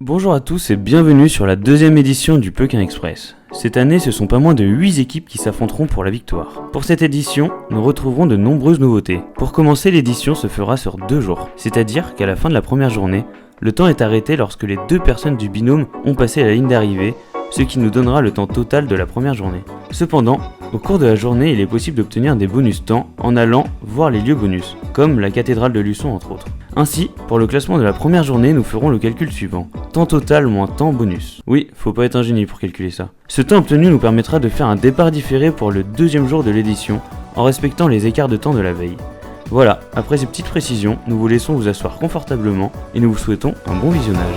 Bonjour à tous et bienvenue sur la deuxième édition du Peuquin Express. Cette année, ce sont pas moins de 8 équipes qui s'affronteront pour la victoire. Pour cette édition, nous retrouverons de nombreuses nouveautés. Pour commencer, l'édition se fera sur 2 jours, c'est-à-dire qu'à la fin de la première journée, le temps est arrêté lorsque les 2 personnes du binôme ont passé la ligne d'arrivée, ce qui nous donnera le temps total de la première journée. Cependant, au cours de la journée, il est possible d'obtenir des bonus temps en allant voir les lieux bonus, comme la cathédrale de Luçon entre autres. Ainsi, pour le classement de la première journée, nous ferons le calcul suivant. Temps total moins temps bonus. Oui, faut pas être un génie pour calculer ça. Ce temps obtenu nous permettra de faire un départ différé pour le deuxième jour de l'édition, en respectant les écarts de temps de la veille. Voilà, après ces petites précisions, nous vous laissons vous asseoir confortablement et nous vous souhaitons un bon visionnage.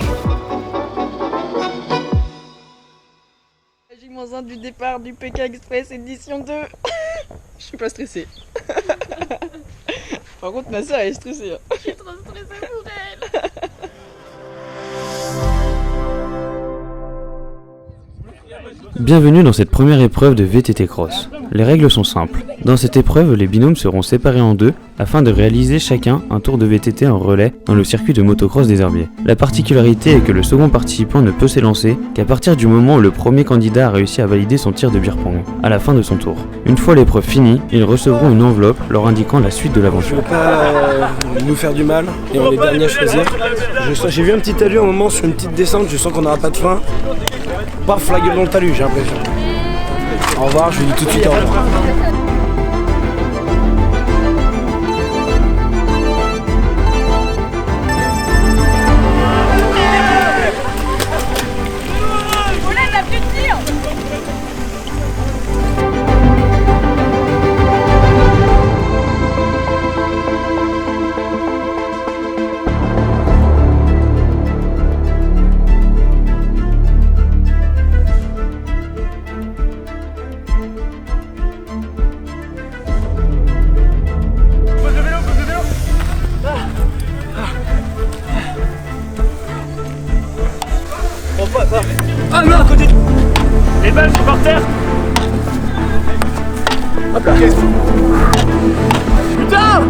J-1 du départ du Peuquin Express édition 2. Je suis pas stressée. Par contre, ma soeur elle est stressée. Je suis trop stressée pour elle. Bienvenue dans cette première épreuve de VTT Cross. Les règles sont simples. Dans cette épreuve, les binômes seront séparés en 2 afin de réaliser chacun un tour de VTT en relais dans le circuit de motocross des Herbiers. La particularité est que le second participant ne peut s'élancer qu'à partir du moment où le premier candidat a réussi à valider son tir de beer pong, à la fin de son tour. Une fois l'épreuve finie, ils recevront une enveloppe leur indiquant la suite de l'aventure. Je veux pas nous faire du mal et on est les derniers à choisir. J'ai vu un petit talus à un moment sur une petite descente, je sens qu'on n'aura pas de fin. Paf, la gueule dans le talus, j'ai l'impression. Au revoir, je vous dis tout de suite au revoir. Ah non, à côté. Les balles sont par terre. Hop là. Putain.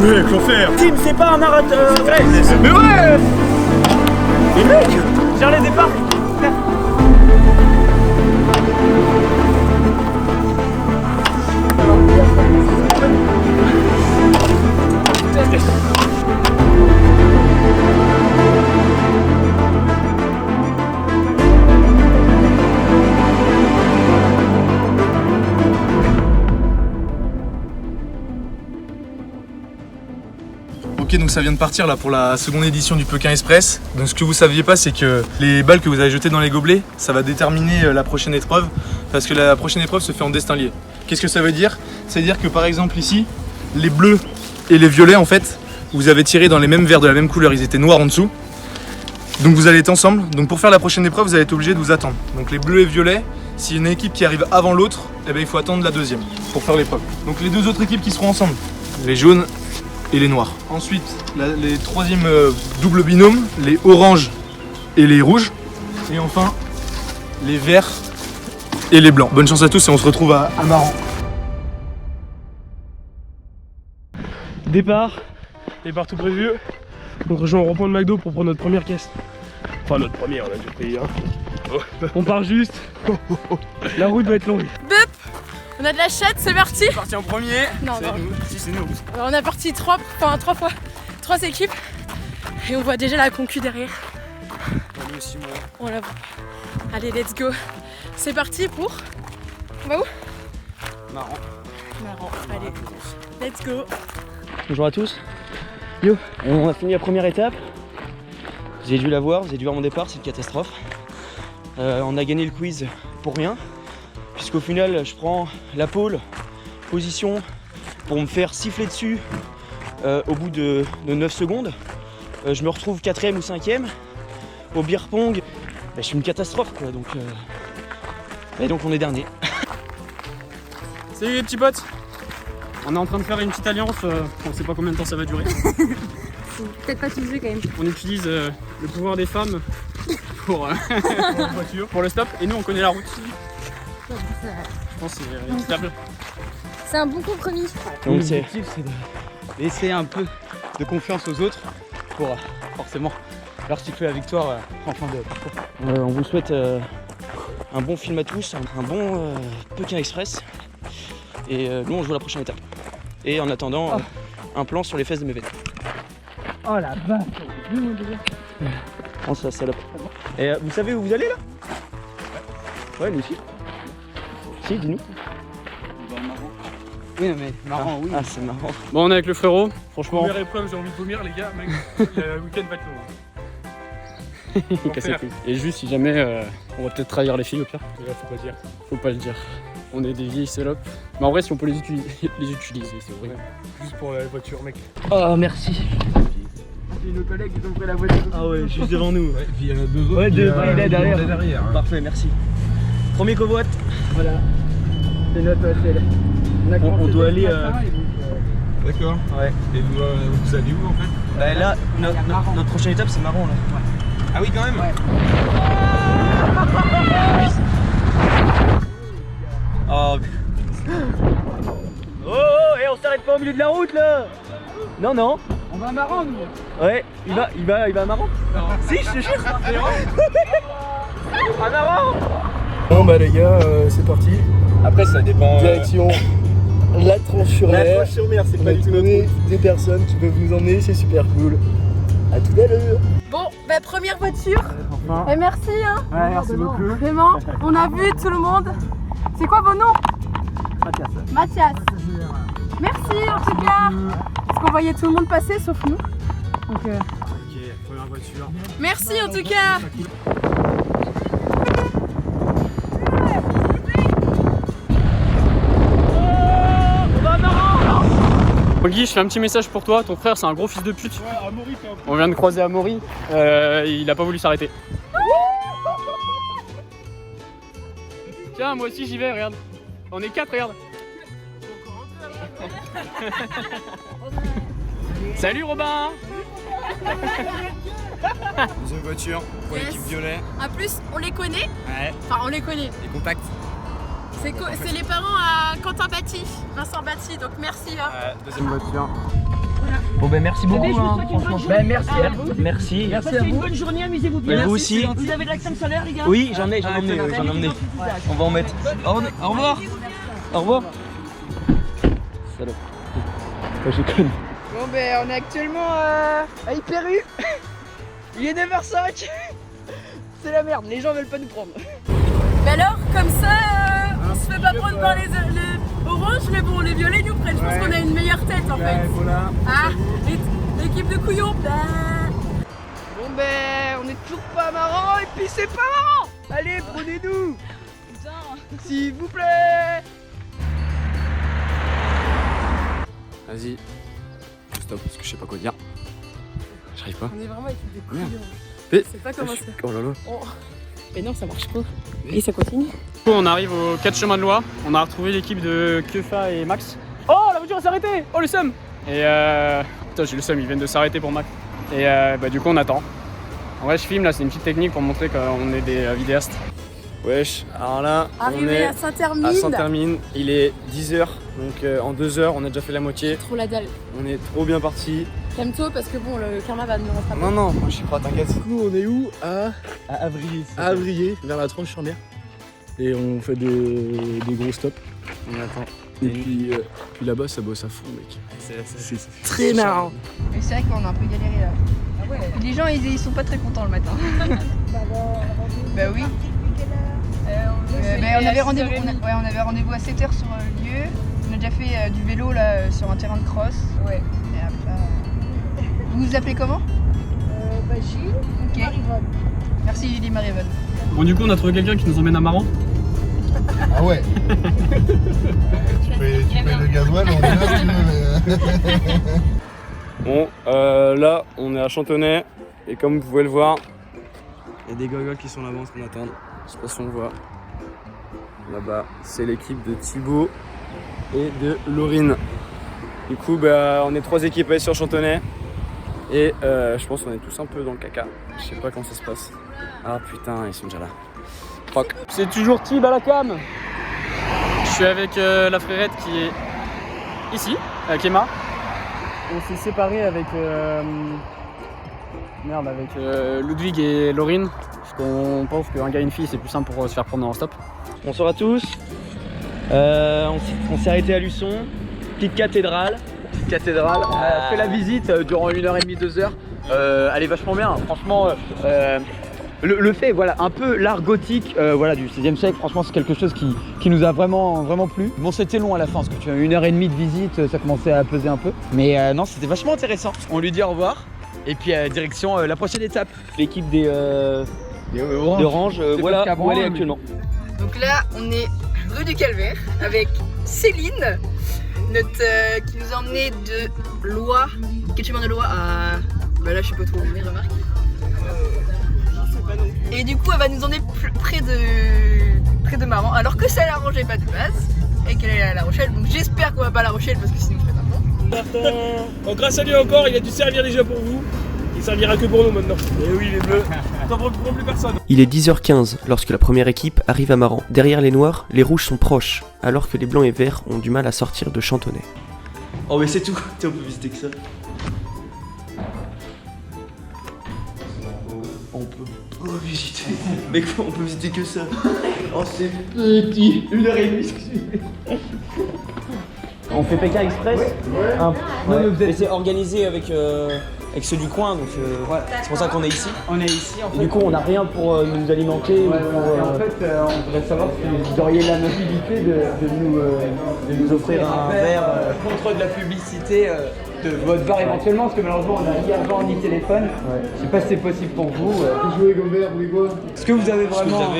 Mec, l'enfer. Tim, c'est pas un narrateur. Mais ouais. Mais mec, gère les départs. Ok, donc ça vient de partir là pour la seconde édition du Peuquin Express. Donc ce que vous saviez pas, c'est que les balles que vous avez jetées dans les gobelets, ça va déterminer la prochaine épreuve, parce que la prochaine épreuve se fait en destin lié. Qu'est-ce que ça veut dire? Ça veut dire que par exemple ici, les bleus et les violets en fait, vous avez tiré dans les mêmes verres de la même couleur, ils étaient noirs en dessous. Donc vous allez être ensemble. Donc pour faire la prochaine épreuve, vous allez être obligé de vous attendre. Donc les bleus et violets, s'il y a une équipe qui arrive avant l'autre, eh ben, il faut attendre la deuxième pour faire l'épreuve. Donc les deux autres équipes qui seront ensemble, les jaunes et les noirs. Ensuite, les troisièmes doubles binômes, les oranges et les rouges. Et enfin, les verts et les blancs. Bonne chance à tous et on se retrouve à Maran. Départ tout prévu. On rejoint au rond-point de McDo pour prendre notre première caisse. Enfin notre première, on a déjà payé un. On part juste. La route va être longue. Bep. On a de la chatte, c'est parti. Parti en premier. Non, non. Si c'est nous. Alors on a parti 3 équipes. Et on voit déjà la concu derrière. On la voit. Allez, let's go. C'est parti pour... On va où? Marrant. Allez, let's go. Bonjour à tous. Yo, on a fini la première étape. Vous avez dû la voir, vous avez dû voir mon départ, c'est une catastrophe. On a gagné le quiz pour rien, puisqu'au final je prends la pole position pour me faire siffler dessus au bout de 9 secondes. Je me retrouve 4ème ou 5ème. Au beer pong, je suis une catastrophe quoi, donc, et donc on est dernier. Salut les petits potes. On est en train de faire une petite alliance, on sait pas combien de temps ça va durer. Faut peut-être pas utiliser quand même. On utilise le pouvoir des femmes pour, pour le stop et nous on connaît la route. Je pense que c'est équitable. C'est un bon compromis. Donc l'objectif c'est de laisser un peu de confiance aux autres pour forcément leur siffler la victoire en fin de parcours. On vous souhaite un bon film à tous, un bon Pekin Express. Et nous on joue la prochaine étape. Et en attendant, un plan sur les fesses de mes vêtements. Oh la vache. On se la salope. Et vous savez où vous allez là? Ouais, nous aussi. Si, dis-nous. Oui, mais marrant, oui. Ah, c'est marrant. Bon, on est avec le frérot, franchement. Première épreuve, j'ai envie de vomir, les gars. Mec, le week-end va être long. Cassez les couilles. Et juste, si jamais, on va peut-être trahir les filles au pire. Déjà, faut pas dire. Faut pas le dire. On est des vieilles salopes. Mais en vrai, si on peut les utiliser, c'est vrai. Juste pour la voiture, mec. Oh, merci. C'est nos collègues qui ont pris la voiture. Ah ouais, juste devant nous. Ouais, et puis il y en a deux autres. Ouais, deux, il est derrière. Hein. Parfait, merci. Premier covoite. Voilà. C'est notre OSL. On doit aller. D'accord. Ouais. Et vous allez où en fait? Bah là, notre prochaine étape, c'est marrant là. Ah oui, quand même. Ouais. Oh. Oh, et on s'arrête pas au milieu de la route là. Non, non. On va à Maran, nous. Ouais, il va à Maran. Si, je te jure. À Maran. Bon bah les gars, c'est parti. Après, ça dépend. Direction la Tranche-sur-Mer. La Tranche-sur-Mer, c'est On pas a du tout notre trouvé route. des personnes qui peuvent nous emmener, c'est super cool. À tout à l'heure. Bon, bah première voiture. Enfin. Et merci hein. Ouais, merci beaucoup. Vraiment, on a vu tout le monde. C'est quoi vos noms? Mathias. Merci en tout cas. Parce qu'on voyait tout le monde passer sauf nous. Donc, Ok, première voiture. merci en tout cas. Guy, je fais un petit message pour toi. Ton frère, c'est un gros fils de pute. Ouais, Amaury, t'es un peu. On vient de croiser Amaury. Il a pas voulu s'arrêter. Tiens, moi aussi j'y vais, regarde. On est 4, regarde. Salut Robin. Deuxième voiture pour Yes. l'équipe violet. En plus, on les connaît. Ouais. Enfin, on les connaît. Les contacts. C'est les parents à Quentin Batti, Vincent Batti. Donc merci. Hein. Deuxième voiture. Bon ben merci beaucoup. Franchement. Ben merci à vous. Merci. Passez une bonne journée, amusez-vous bien. Et vous aussi. Vous avez de la crème solaire, les gars? Oui, j'en ai emmené. On va en mettre. Au revoir. Au revoir. Salaud. Ouais, je connais. Bon, ben, on est actuellement à Hyper U. Il est 9h05. C'est la merde, les gens veulent pas nous prendre. Mais alors, comme ça, on se fait pas prendre par les oranges, mais bon, les violets nous prennent. Je pense qu'on a une meilleure tête en fait. Voilà. Ah, l'équipe de couillons. Bah. Bon, ben, on est toujours pas marrant et puis c'est pas marrant. Allez, prenez-nous. S'il vous plaît. Vas-y. Stop, parce que je sais pas quoi dire. J'arrive pas. On est vraiment équipe de couillons. Et- C'est pas comment ça. Oh là là. Mais non, ça marche pas. Et ça continue. Du coup, on arrive aux 4 chemins de loi. On a retrouvé l'équipe de Kefa et Max. Oh, la voiture s'est arrêtée. Oh, le seum. Et putain, j'ai le seum, ils viennent de s'arrêter pour Max. Et bah, du coup, on attend. En vrai, je filme là, c'est une petite technique pour montrer qu'on est des vidéastes. Wesh, alors là, on Arrivé est à Saint-Termine. à Saint-Termine. Il est 10h, donc en 2 heures, on a déjà fait la moitié. Trop la dalle. On est trop bien parti. Calme-toi parce que bon, le karma va nous rattraper. Non, non, moi je suis prêt, t'inquiète. Du coup, on est où? À Avrier. Avrier, vers la Tranche-sur-Mer. Et on fait des gros stops. On attend. Et puis là-bas, ça bosse à fond, mec. C'est Très marrant. Mais c'est vrai qu'on a un peu galéré là. Les gens, ils sont pas très contents le matin. Bah oui. On avait rendez-vous on avait rendez-vous à 7h sur le lieu. On a déjà fait du vélo là sur un terrain de cross. Ouais. Et après. Vous vous appelez comment? Gilles. Ok. Merci Gilles et Marie-Vonne. Bon, du coup, on a trouvé quelqu'un qui nous emmène à Maran. Ah ouais. tu payes le gasoil, on est là si tu veux. Bon, là, on est à Chantonnay. Et comme vous pouvez le voir, il y a des gogoles qui sont là-bas en train d'attendre. Je sais pas si on voit. Là-bas, c'est l'équipe de Thibaut et de Laurine. Du coup, bah, on est 3 équipes sur Chantonnay. Et je pense qu'on est tous un peu dans le caca. Je sais pas comment ça se passe. Ah putain, ils sont déjà là. Fuck. C'est toujours Thib à la cam. Je suis avec la frérette qui est ici, avec Emma. on s'est séparés avec Ludwig et Laurine, parce qu'on pense qu'un gars et une fille c'est plus simple pour se faire prendre en stop. Bonsoir à tous. On s'est arrêté à Luçon, petite cathédrale. On a fait la visite durant 1h30, 2 heures. Elle est vachement bien, franchement. Le fait, voilà, un peu l'art gothique voilà, du 16e siècle, franchement c'est quelque chose qui nous a vraiment plu. Bon, c'était long à la fin parce que tu as 1h30 de visite, ça commençait à peser un peu. Mais non, c'était vachement intéressant. On lui dit au revoir et puis direction la prochaine étape. L'équipe des Orange, voilà où elle est actuellement. Donc là, on est rue du Calvaire avec Céline, qui nous a emmené de Loire, quel chemin de Loire à... Bah là, je sais pas trop où on est, remarque. Et du coup, elle va nous emmener près de Maran, alors que ça l'arrangeait pas de base, et qu'elle est à La Rochelle. Donc j'espère qu'on va pas à La Rochelle, parce que sinon je fais un bon. Donc grâce à lui encore, il a dû servir déjà pour vous. Il servira que pour nous maintenant. Et oui, les bleus. T'en prends plus personne. Il est 10h15 lorsque la première équipe arrive à Maran. Derrière les noirs, les rouges sont proches, alors que les blancs et verts ont du mal à sortir de Chantonnay. Oh mais c'est tout, on peut visiter que ça. On peut pas visiter. Mec, on peut visiter que ça. Oh c'est petit. 1h30. On fait Pékin Express. Mais c'est organisé avec ceux du coin, donc voilà. C'est pour ça qu'on est ici. On est ici en fait. Et du coup, on n'a rien pour nous alimenter. Ouais, en fait, on voudrait savoir si vous auriez l'amabilité de nous offrir un verre contre de la publicité de votre bar éventuellement, parce que malheureusement on n'a ni argent ni téléphone. Ouais. Je sais pas si c'est possible pour vous. Vous jouez comme verre, vous quoi. Est-ce que vous avez vraiment.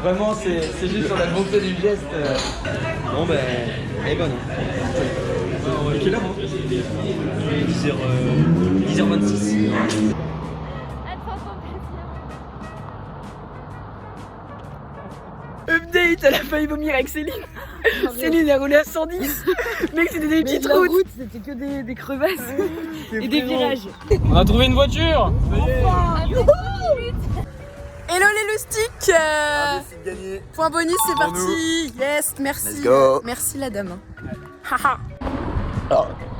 Vraiment, c'est juste sur la bonté du geste. Bon ben, elle est bonne. Et quelle heure 10h26. Update, elle a failli vomir avec Céline. Céline a roulé à 110. Mec, c'était des petites routes. C'était que des crevasses et des virages. On a trouvé une voiture. Hello les loustiques. Point bonus, c'est parti. Yes, merci. Let's go. Merci la dame. Haha.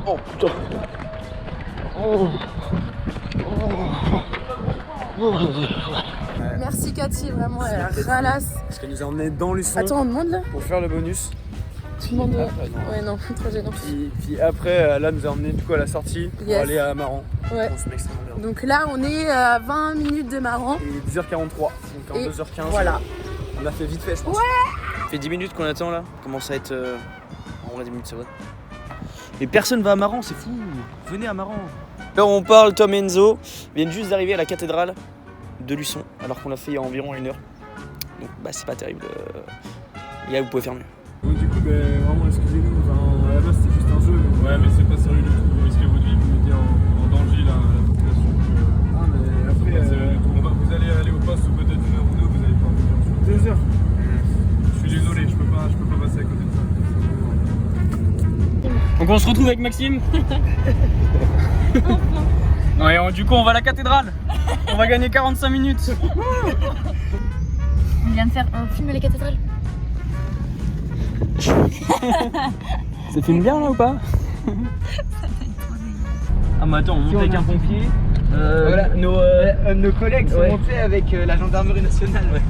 Oh putain. Merci Cathy, vraiment, elle ralasse. Parce qu'elle nous a emmenés dans Luçon. Attends, on demande là. Pour faire le bonus. Tu demandes. Ouais, non, trop gênant. Puis après, là, nous a emmenés du coup à la sortie pour aller à Maran. Ouais. On se met extrêmement bien. Donc là, on est à 20 minutes de Maran. Il est 10h43, donc en Et 2h15. Voilà. On a fait vite fait, je pense. Ouais. Ça fait 10 minutes qu'on attend là. Commence à être. On a 10 minutes, c'est vrai. Mais personne va à Maran, c'est fou. Venez à Maran. Là, on parle, Tom et Enzo viennent juste d'arriver à la cathédrale de Luçon, alors qu'on l'a fait il y a environ 1 heure. Donc, bah, c'est pas terrible. Les gars, vous pouvez faire mieux. Oui, du coup, vraiment, excusez-nous. Enfin, à la base, c'était juste un jeu. Ouais, mais c'est pas sérieux du tout. Vous risquez votre vie, vous mettez en danger la population. Ah, mais après, vous allez aller au poste, peut-être 1 heure ou 2, vous allez pas revenir. 2 heures. Je suis désolé, je peux pas passer à côté de ça. Donc on se retrouve avec Maxime. Ouais, du coup on va à la cathédrale. On va gagner 45 minutes. Il vient de faire un film à la cathédrale. Ça filme bien là ou pas? Ah mais attends, on monte avec un pompier. Voilà, nos collègues sont montés avec la gendarmerie nationale. Ouais.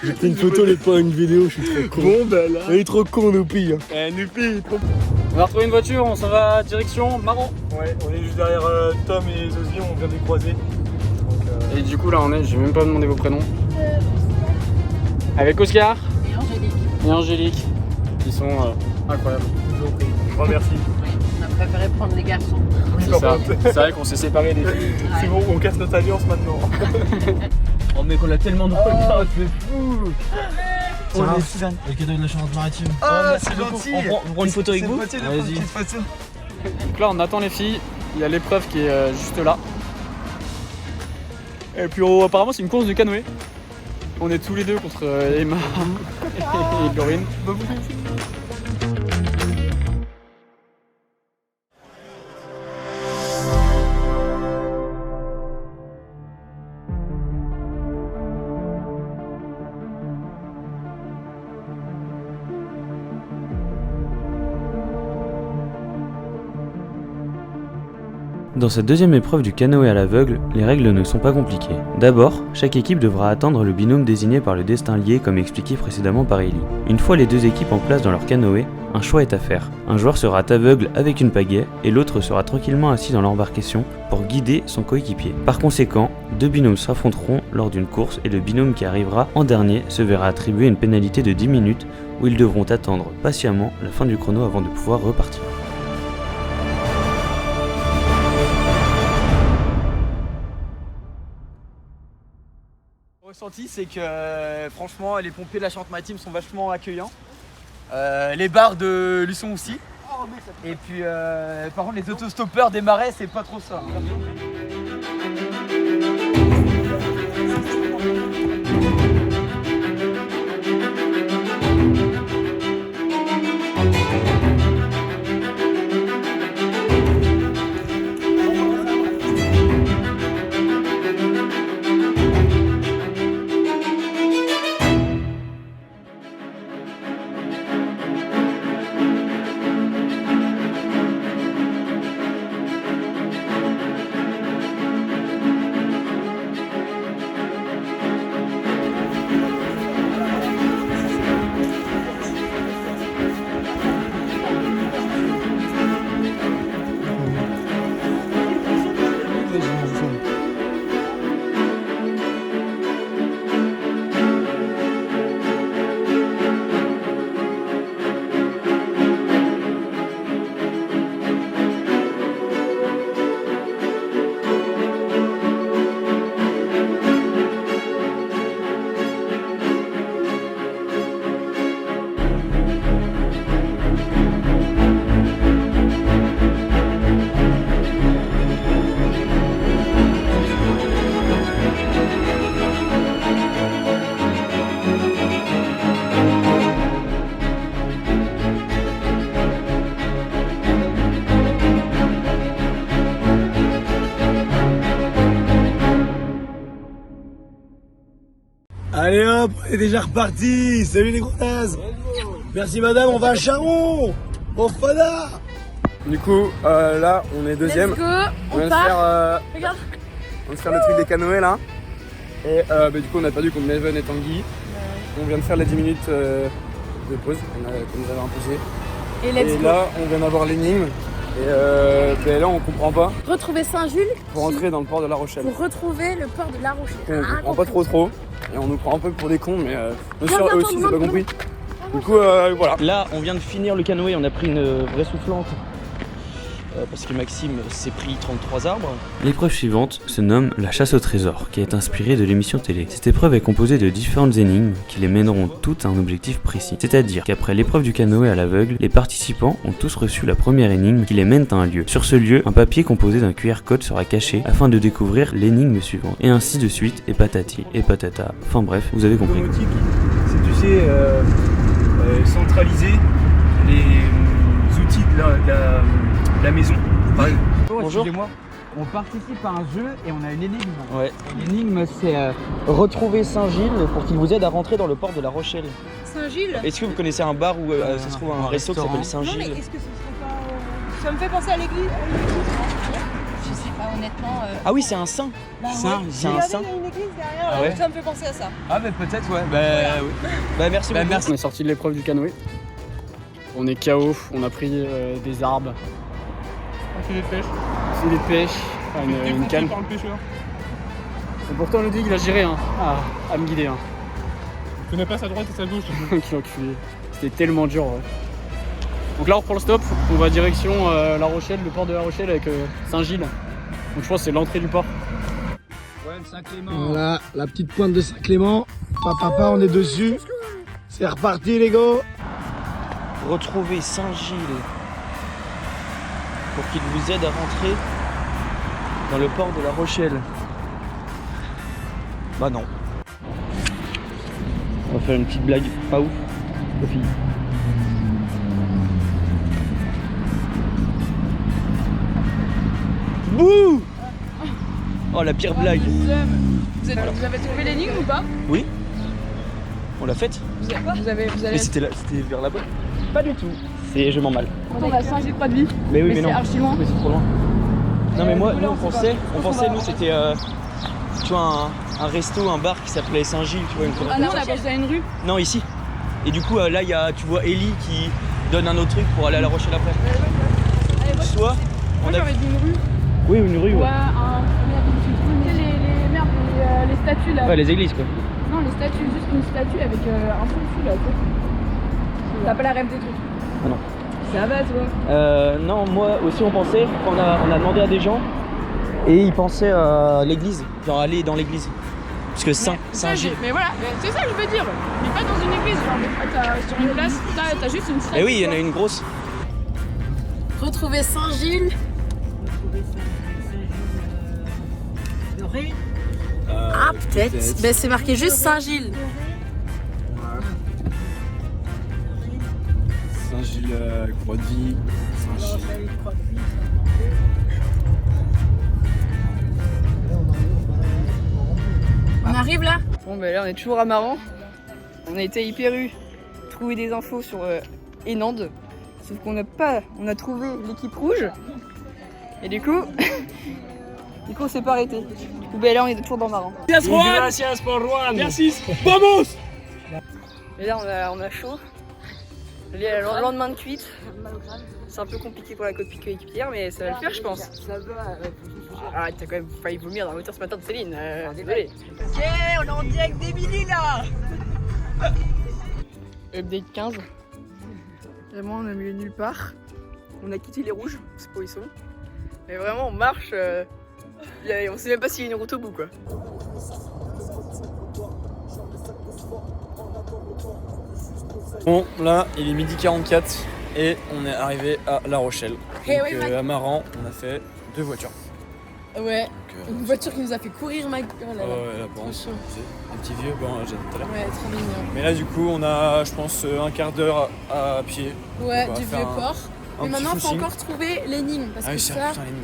J'ai fait une photo, elle est pas une vidéo, je suis trop con. Bon bah là. Elle est trop con, Noupi. Noupi, trop. On a retrouvé une voiture, on s'en va direction Maran. Ouais, on est juste derrière Tom et Zozy, on vient de les croiser. Donc, Et du coup là on est, j'ai même pas demandé vos prénoms. Avec Oscar et Angélique. Qui sont incroyables. je vous remercie. On a préféré prendre les garçons. C'est ça. C'est vrai qu'on s'est séparés des filles. C'est bon, on casse notre alliance maintenant. Oh mec, on a tellement de regards, c'est fou. On est fans. Le cadeau de la Charente-Maritime. Ah, c'est gentil. On prend une photo avec vous. Vas-y. Donc là on attend les filles, il y a l'épreuve qui est juste là. Et puis apparemment c'est une course de canoë. On est tous les deux contre Emma et Laurine. Dans cette deuxième épreuve du canoë à l'aveugle, les règles ne sont pas compliquées. D'abord, chaque équipe devra attendre le binôme désigné par le destin lié comme expliqué précédemment par Ellie. Une fois les deux équipes en place dans leur canoë, un choix est à faire. Un joueur sera aveugle avec une pagaie et l'autre sera tranquillement assis dans l'embarcation pour guider son coéquipier. Par conséquent, deux binômes s'affronteront lors d'une course et le binôme qui arrivera en dernier se verra attribuer une pénalité de 10 minutes où ils devront attendre patiemment la fin du chrono avant de pouvoir repartir. Le ressenti, c'est que franchement les pompiers de la Charente-Maritime sont vachement accueillants. Les bars de Luçon aussi. Et puis par contre les autostoppeurs des marais, c'est pas trop ça. Allez hop, on est déjà reparti. Salut les gros nazes. Merci madame, on va à Charon. Bon fada. Du coup, là, on est deuxième. Let's go, On vient de faire, Regarde. on vient de faire le truc des canoës là. Et du coup, on a perdu contre Maven et Tanguy. On vient de faire les 10 minutes de pause qu'on nous avait imposé. Et là, on vient d'avoir l'énigme. Et là, on comprend pas. Retrouver Saint-Jules Pour rentrer dans le port de La Rochelle. pour retrouver le port de La Rochelle. On comprend pas trop. Et on nous prend un peu pour des cons, mais bien sûr, eux aussi, ils ont pas compris. Du coup, voilà. Là, on vient de finir le canoë, on a pris une vraie soufflante. Parce que Maxime s'est pris 33 arbres. L'épreuve suivante se nomme la chasse au trésor, qui est inspirée de l'émission télé. Cette épreuve est composée de différentes énigmes qui les mèneront toutes à un objectif précis. C'est-à-dire qu'après l'épreuve du canoë à l'aveugle, les participants ont tous reçu la première énigme qui les mène à un lieu. Sur ce lieu, un papier composé d'un QR code sera caché afin de découvrir l'énigme suivante. Et ainsi de suite, et patati, et patata. Enfin bref, vous avez compris. C'est, tu sais, centraliser les outils de la maison. Bonjour. Excusez-moi. On participe à un jeu et on a une énigme. Ouais. L'énigme c'est Retrouver Saint-Gilles pour qu'il vous aide à rentrer dans le port de La Rochelle. Saint-Gilles. Est-ce que vous connaissez un bar où ça se trouve un resto qui s'appelle Non mais Saint-Gilles? est-ce que ce serait pas... Ça me fait penser à l'église. Je sais pas honnêtement. Ah oui, c'est un saint. Saint. C'est un saint. Il y a une église derrière. Ah ouais. Ça me fait penser à ça. Ah mais peut-être ouais. Oui. Bah merci beaucoup. On est sorti de l'épreuve du canoë. On est KO, on a pris des arbres. On fait des pêches. C'est des pêches, enfin, une canne. Par le pêcheur. Et pourtant Ludwig il a géré à me guider. Tu connais pas sa droite et sa gauche. Quel enculé. C'était tellement dur. Ouais. Donc là on reprend le stop, on va direction La Rochelle, le port de La Rochelle avec Saint-Gilles. Donc je pense que c'est l'entrée du port. Voilà, la petite pointe de Saint-Clément. Papa, on est dessus. C'est reparti les gars. Retrouver Saint-Gilles pour qu'il vous aide à rentrer dans le port de La Rochelle. Bah non. On va faire une petite blague, pas ouf, aux filles. Bouh! Oh la pire blague. Vous avez trouvé l'énigme ou pas? Oui. On l'a faite. Vous avez... Mais c'était vers là-bas. Pas du tout. C'est je m'en mal. On a 5 croix de vie. Mais oui, mais non. C'est archi loin. Mais c'est trop loin. Non mais moi, nous on pensait nous c'était tu vois un resto, un bar qui s'appelait Saint-Gilles, tu vois une Ah non, on a pensé à une rue. Non ici. Et du coup là il y a, tu vois Ellie qui donne un autre truc pour aller à La Rochelle après. Soit Moi j'aurais dit une rue. Oui, une rue. Ouais, les statues là. Ouais, les églises quoi. Non, les statues, juste une statue avec un fond dessus là. T'as pas la rêve des trucs. Ah non. Ça va toi? Non, moi aussi on pensait, on a demandé à des gens et ils pensaient à l'église, genre aller dans l'église. Parce que Saint-Gilles. Mais voilà, c'est ça que je veux dire. Mais pas dans une église, genre sur une place, t'as juste une statue. Eh oui, il y en a une grosse. Retrouver Saint-Gilles. Ah peut-être. Ben c'est marqué juste Saint-Gilles. Saint-Gilles, Croix-de-Vie, Saint-Gilles. On arrive là? Bon ben là on est toujours à Maran. On a été hyper trouver des infos sur Enande. Sauf qu'on a trouvé l'équipe rouge. Et du coup, on s'est pas arrêté. Du coup ben là on est toujours dans Maran. Gracias por Juan. Merci. Vamos. Et là on a chaud. Le lendemain de cuite. C'est un peu compliqué pour la côte piquée équipière, mais ça va le faire je pense. Ça va. Ah, t'as quand même failli vomir dans la voiture ce matin de Céline, désolé. Ok, on est en direct des Billy là. Update 15. Vraiment, on a mis nulle part. On a quitté les rouges, c'est pas où ils sont. Mais vraiment, on marche. On sait même pas s'il y a une route au bout quoi. Bon, là, il est 12h44 et on est arrivé à La Rochelle. Donc, à Maran, on a fait 2 voitures. Ouais, une voiture qui nous a fait courir ma gueule. Ouais, là, bon, un petit vieux, bon, j'ai dit tout à l'heure. Ouais, très mignon. Mais là, du coup, on a, je pense, un quart d'heure à pied. Ouais, du vieux port. Mais maintenant, il faut footing. encore trouver l'énigme. Parce que ça, putain, l'énigme,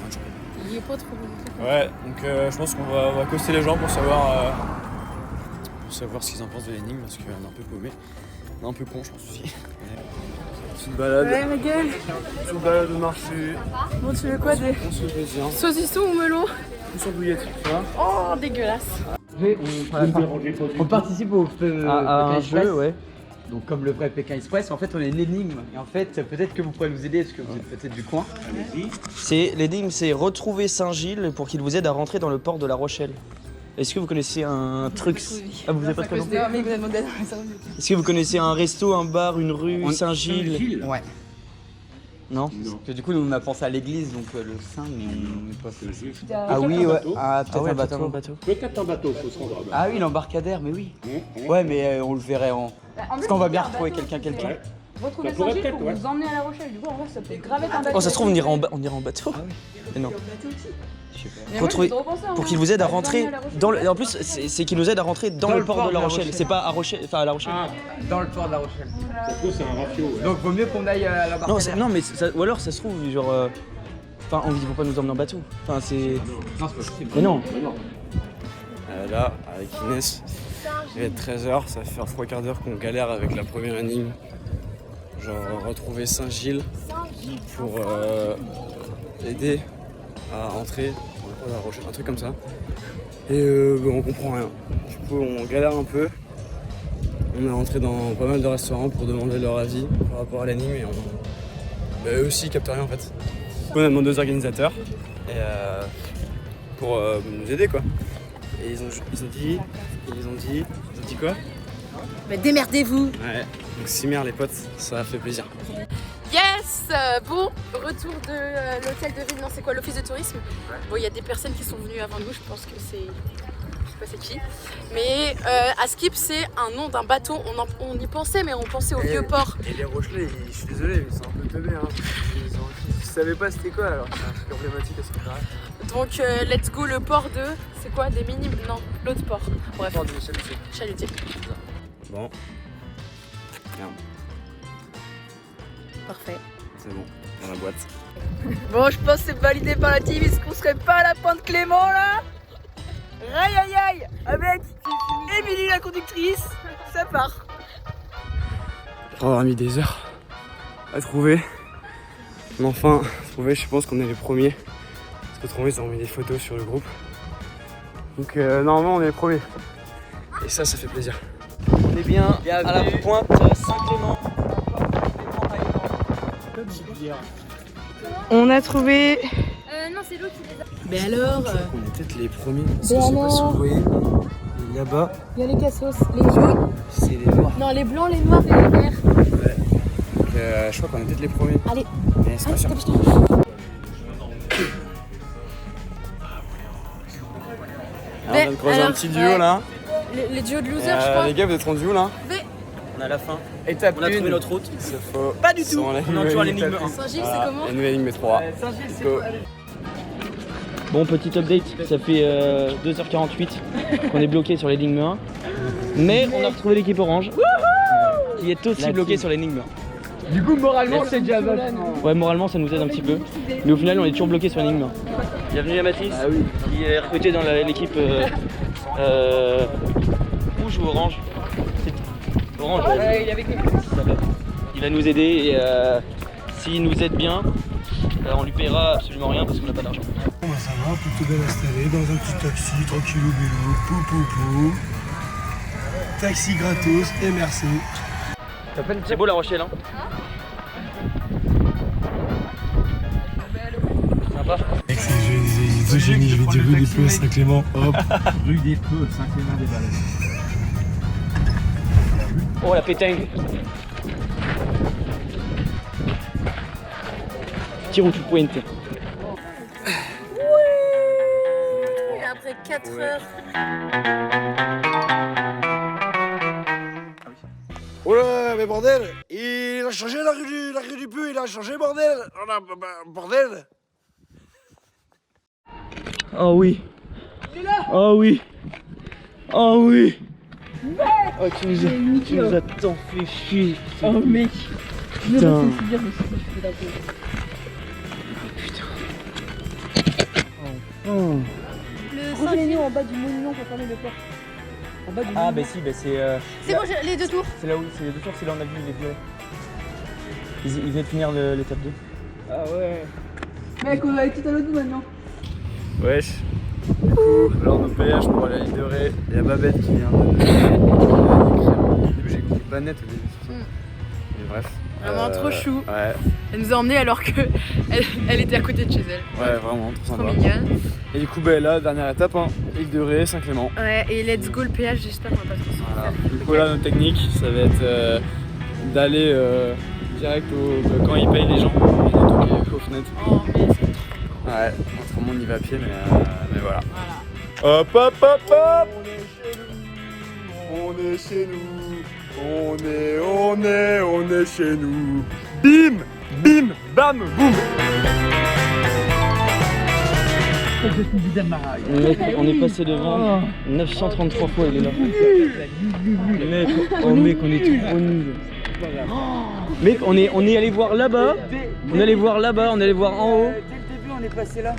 il est pas trouvé. Ouais, donc je pense qu'on va accoster les gens pour savoir ce qu'ils en pensent de l'énigme parce qu'on est un peu paumé. On est un peu con, je pense aussi. Petite balade. Ouais, ma gueule. Petite balade au marché. Bon, tu veux quoi des On se fait bien. saucissons ou melon? Une sandouillette, tu vois. Oh, dégueulasse. On participe au À un Pékin jeu, Express. ouais. Donc comme le vrai Pékin Express, en fait on est une énigme. Et en fait peut-être que vous pourrez nous aider parce que vous êtes peut-être du coin. L'énigme, c'est retrouver Saint-Gilles pour qu'il vous aide à rentrer dans le port de La Rochelle. Est-ce que vous connaissez un truc? Ah, vous avez pas de prénom? Est-ce que vous connaissez un resto, un bar, une rue, Saint-Gilles? Ouais. Non. Parce que du coup nous on a pensé à l'église, donc le Saint, mais on n'est pas sûr. Ah oui, ouais. Ah, peut-être un bateau. Peut-être un bateau, faut se rendre. Ah oui, l'embarcadère, mais oui. Ouais, mais on le verrait en. Parce qu'on va bien retrouver quelqu'un. Retrouver Ça pourrait Saint-Gilles peut-être, pour ouais. vous emmener à La Rochelle. Du coup, en vrai, ça peut grave être un bateau. Oh, ça se trouve, on ira en bateau. Mais non. Retrouver pour qu'il vous aide à rentrer dans le. En plus, c'est qu'il nous aide à rentrer dans le port de La Rochelle. C'est pas à Rochelle, enfin à La Rochelle. Ah, dans le port de La Rochelle. Ça se trouve, c'est un rafio. Ouais. Donc vaut mieux qu'on aille à l'embarcadère. Non, non, mais ou alors ça se trouve genre. Enfin, ils vont pas nous emmener en bateau. Enfin, c'est. Non, c'est pas possible. Mais non. Là, avec Inès, il est 13h, ça fait 3 quarts d'heure qu'on galère avec la première énigme. Genre retrouver Saint-Gilles pour aider à entrer dans le port de La Rochelle, un truc comme ça. Et on comprend rien. Du coup, on galère un peu. On est rentré dans pas mal de restaurants pour demander leur avis par rapport à l'énigme et eux aussi ils captent rien en fait. Du coup, on a demandé aux organisateurs pour nous aider quoi. Et ils ont dit quoi? Mais démerdez-vous. Ouais, donc Cimer les potes, ça a fait plaisir. Yes. Bon, retour de l'hôtel de ville. Non, c'est quoi, l'office de tourisme? Bon, il y a des personnes qui sont venues avant nous, je pense que c'est... Je sais pas c'est qui. Mais Askip, c'est un nom d'un bateau. On y pensait, mais on pensait au vieux port. Et les Rochelais, je suis désolé, mais ils sont un peu teubés. Hein. Ils savaient pas c'était quoi alors. C'est un truc emblématique à ce moment-là. Donc, let's go, le port de... C'est quoi, des minimes? Non, l'autre port. Bref. Port du Chalutier. Chalutier. Bon. Merde, Parfait. c'est bon, dans la boîte. Bon, je pense que c'est validé par la team. Est-ce qu'on serait pas à la pointe Clément là? Aïe aïe aïe. Avec Émilie la conductrice. Ça part. Après avoir mis des heures à trouver, on a enfin trouvé, je pense qu'on est les premiers. C'est trop, ils ont mis des photos sur le groupe. Donc normalement on est les premiers. Et ça fait plaisir. On est bien à la pointe Saint-Clément. On a trouvé. Non, c'est l'eau qui les a. Mais alors On est peut-être les premiers. Parce Mais que je sais pas si alors vous voyez. Là-bas, Il y a les cassos, les jaunes. c'est les noirs. Non, les blancs, les noirs et les verts. Donc je crois qu'on est peut-être les premiers. Allez. Mais c'est pas sûr. On vient de creuser un petit duo là. Les duos de losers, je crois. Les gars, vous êtes rendus où là? On est à la fin. Étape On a trouvé notre route. C'est faux. Pas du tout. On est toujours à l'énigme 1. Saint-Gilles, c'est comment? Et nous, l'énigme 3. Go. Bon, petit update, ça fait 2h48 qu'on est bloqué sur l'énigme 1. Mais on a retrouvé l'équipe orange qui est aussi bloquée sur l'énigme 1. Du coup, moralement, c'est déjà Ouais, moralement, ça nous aide un petit peu. Mais au final, on est toujours bloqué sur l'énigme 1. Bienvenue à Mathis, qui est recruté dans l'équipe rouge ou orange. Orange, ouais. Il est avec nous. Il va nous aider et s'il nous aide bien, on lui paiera absolument rien parce qu'on n'a pas d'argent. Bon bah ça va, plutôt bien installé dans un petit taxi, tranquillou bilou, pou pou pou. Taxi gratos et merci. C'est beau La Rochelle, hein? Sympa. Mec, c'est deux génies, je vais dire rue des Peu, Saint-Clément, hop. Rue des Peu, Saint-Clément des Baleines. Oh la pétanque. Tire où tu pointes. Et après 4 heures. Oh là, mais bordel, il a changé la rue du Peu, il a changé, bordel. Oh là, bordel. Oh oui. Oh oui. Oh oui. Oh, tu nous as tant fait chier. Oh mec. Putain. Oh. Revenez-nous en bas du monument pour fermer le port. En bas du Ah bah si, bah c'est... C'est bon, les 2 tours. C'est là où c'est les 2 tours, c'est là où on a vu les violets. Ils viennent de finir l'étape 2. Ah ouais. Mec, on va aller tout à l'autre bout maintenant. Wesh. Du coup, lors de péage pour aller à l'île de Ré, il y a Babette qui vient de d'écrire. Au début, j'ai compris Banette au début. Mais bref. Vraiment trop chou. Ouais. Elle nous a emmenés alors que elle était à côté de chez elle. Ouais, vraiment, trop Trop sympa. mignonne. Et du coup, bah, là, dernière étape, hein, île de Ré, Saint-Clément. Ouais, et let's go le péage, j'espère qu'on va pas trop se Voilà. faire. Du coup, là, notre technique, ça va être d'aller direct quand ils payent les gens et de toquer aux fenêtres. Oh, mais c'est Ouais, autrement on y va à pied, mais voilà. Hop, hop, hop, hop! On est chez nous, on est chez nous. Bim, bim, bam, boum! On est passé devant 933 fois, il est là. Mec, oh mec, on est trop nuls. Mec, on est allé voir là-bas, on est allé voir là-bas, on est allé voir en haut. Dès le début, on est passé là.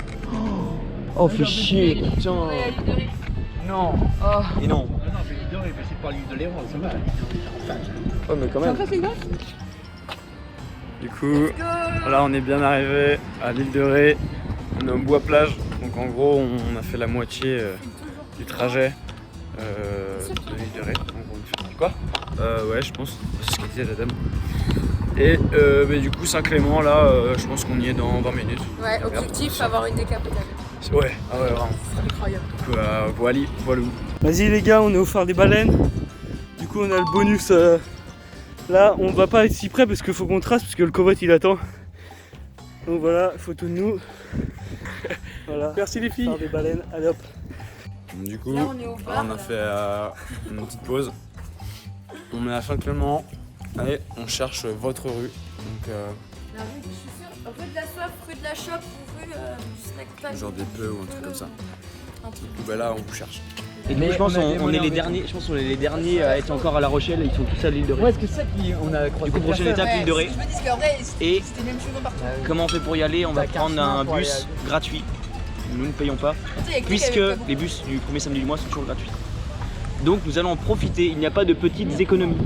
Oh, fait chier, putain. Non. Et non. Non, mais l'île de Ré, mais c'est pas l'île de l'Hérault, ça va. Oh, mais quand même. Du coup, là on est bien arrivé à l'île de Ré. On est au bois plage, donc en gros on a fait la moitié du trajet de l'île de Ré. Quoi? Ouais, je pense, c'est ce qu'elle disait la dame. Et mais du coup Saint-Clément là, je pense qu'on y est dans 20 minutes. Ouais, objectif, avoir une décapotable. Ouais, ah ouais, vraiment. C'est incroyable. Du coup, voilà. Vas-y les gars, on est au phare des baleines. Du coup on a le bonus. Là on va pas être si près parce qu'il faut qu'on trace parce que le covote il attend. Donc voilà, photo de nous. Voilà. Merci les filles. Phare des baleines, allez hop. Du coup, Là, on est au bar, on a fait une petite pause. On est à Saint-Clément. Allez, on cherche votre rue. Donc La rue, je suis sûre, rue de la soif, rue de la chope ou rue du snack time. genre des peu ou un truc comme ça. Un truc. Du coup, bah là on vous cherche. Et nous, je pense on est les derniers. Je pense qu'on est les derniers à être encore à La Rochelle. Ils sont tous à l'île de Ré. Ouais, est-ce que c'est ça qu'on a croisé? Du coup, prochaine étape, l'île de Ré. Je me dis qu'en vrai, Et c'était même chose partout. comment on fait pour y aller? On va prendre un bus gratuit. Nous ne payons pas, puisque les bus du premier samedi du mois sont toujours gratuits. Donc nous allons en profiter. Il n'y a pas de petites économies.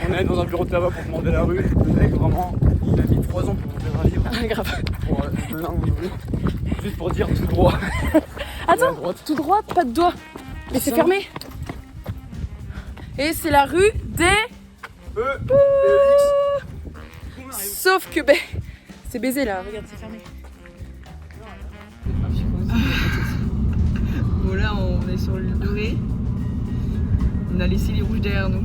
On est dans un bureau de tabac pour demander la rue. Le mec, vraiment, il a mis 3 ans pour ouvrir un livre. Ah, grave. Pour, juste pour dire tout droit. Attends, tout droit, pas de doigt. Mais c'est fermé. Et c'est la rue des... Sauf que, ben, c'est baisé là, regarde, c'est fermé. Bon là on est sur l'île Dorée. On a laissé les rouges derrière nous.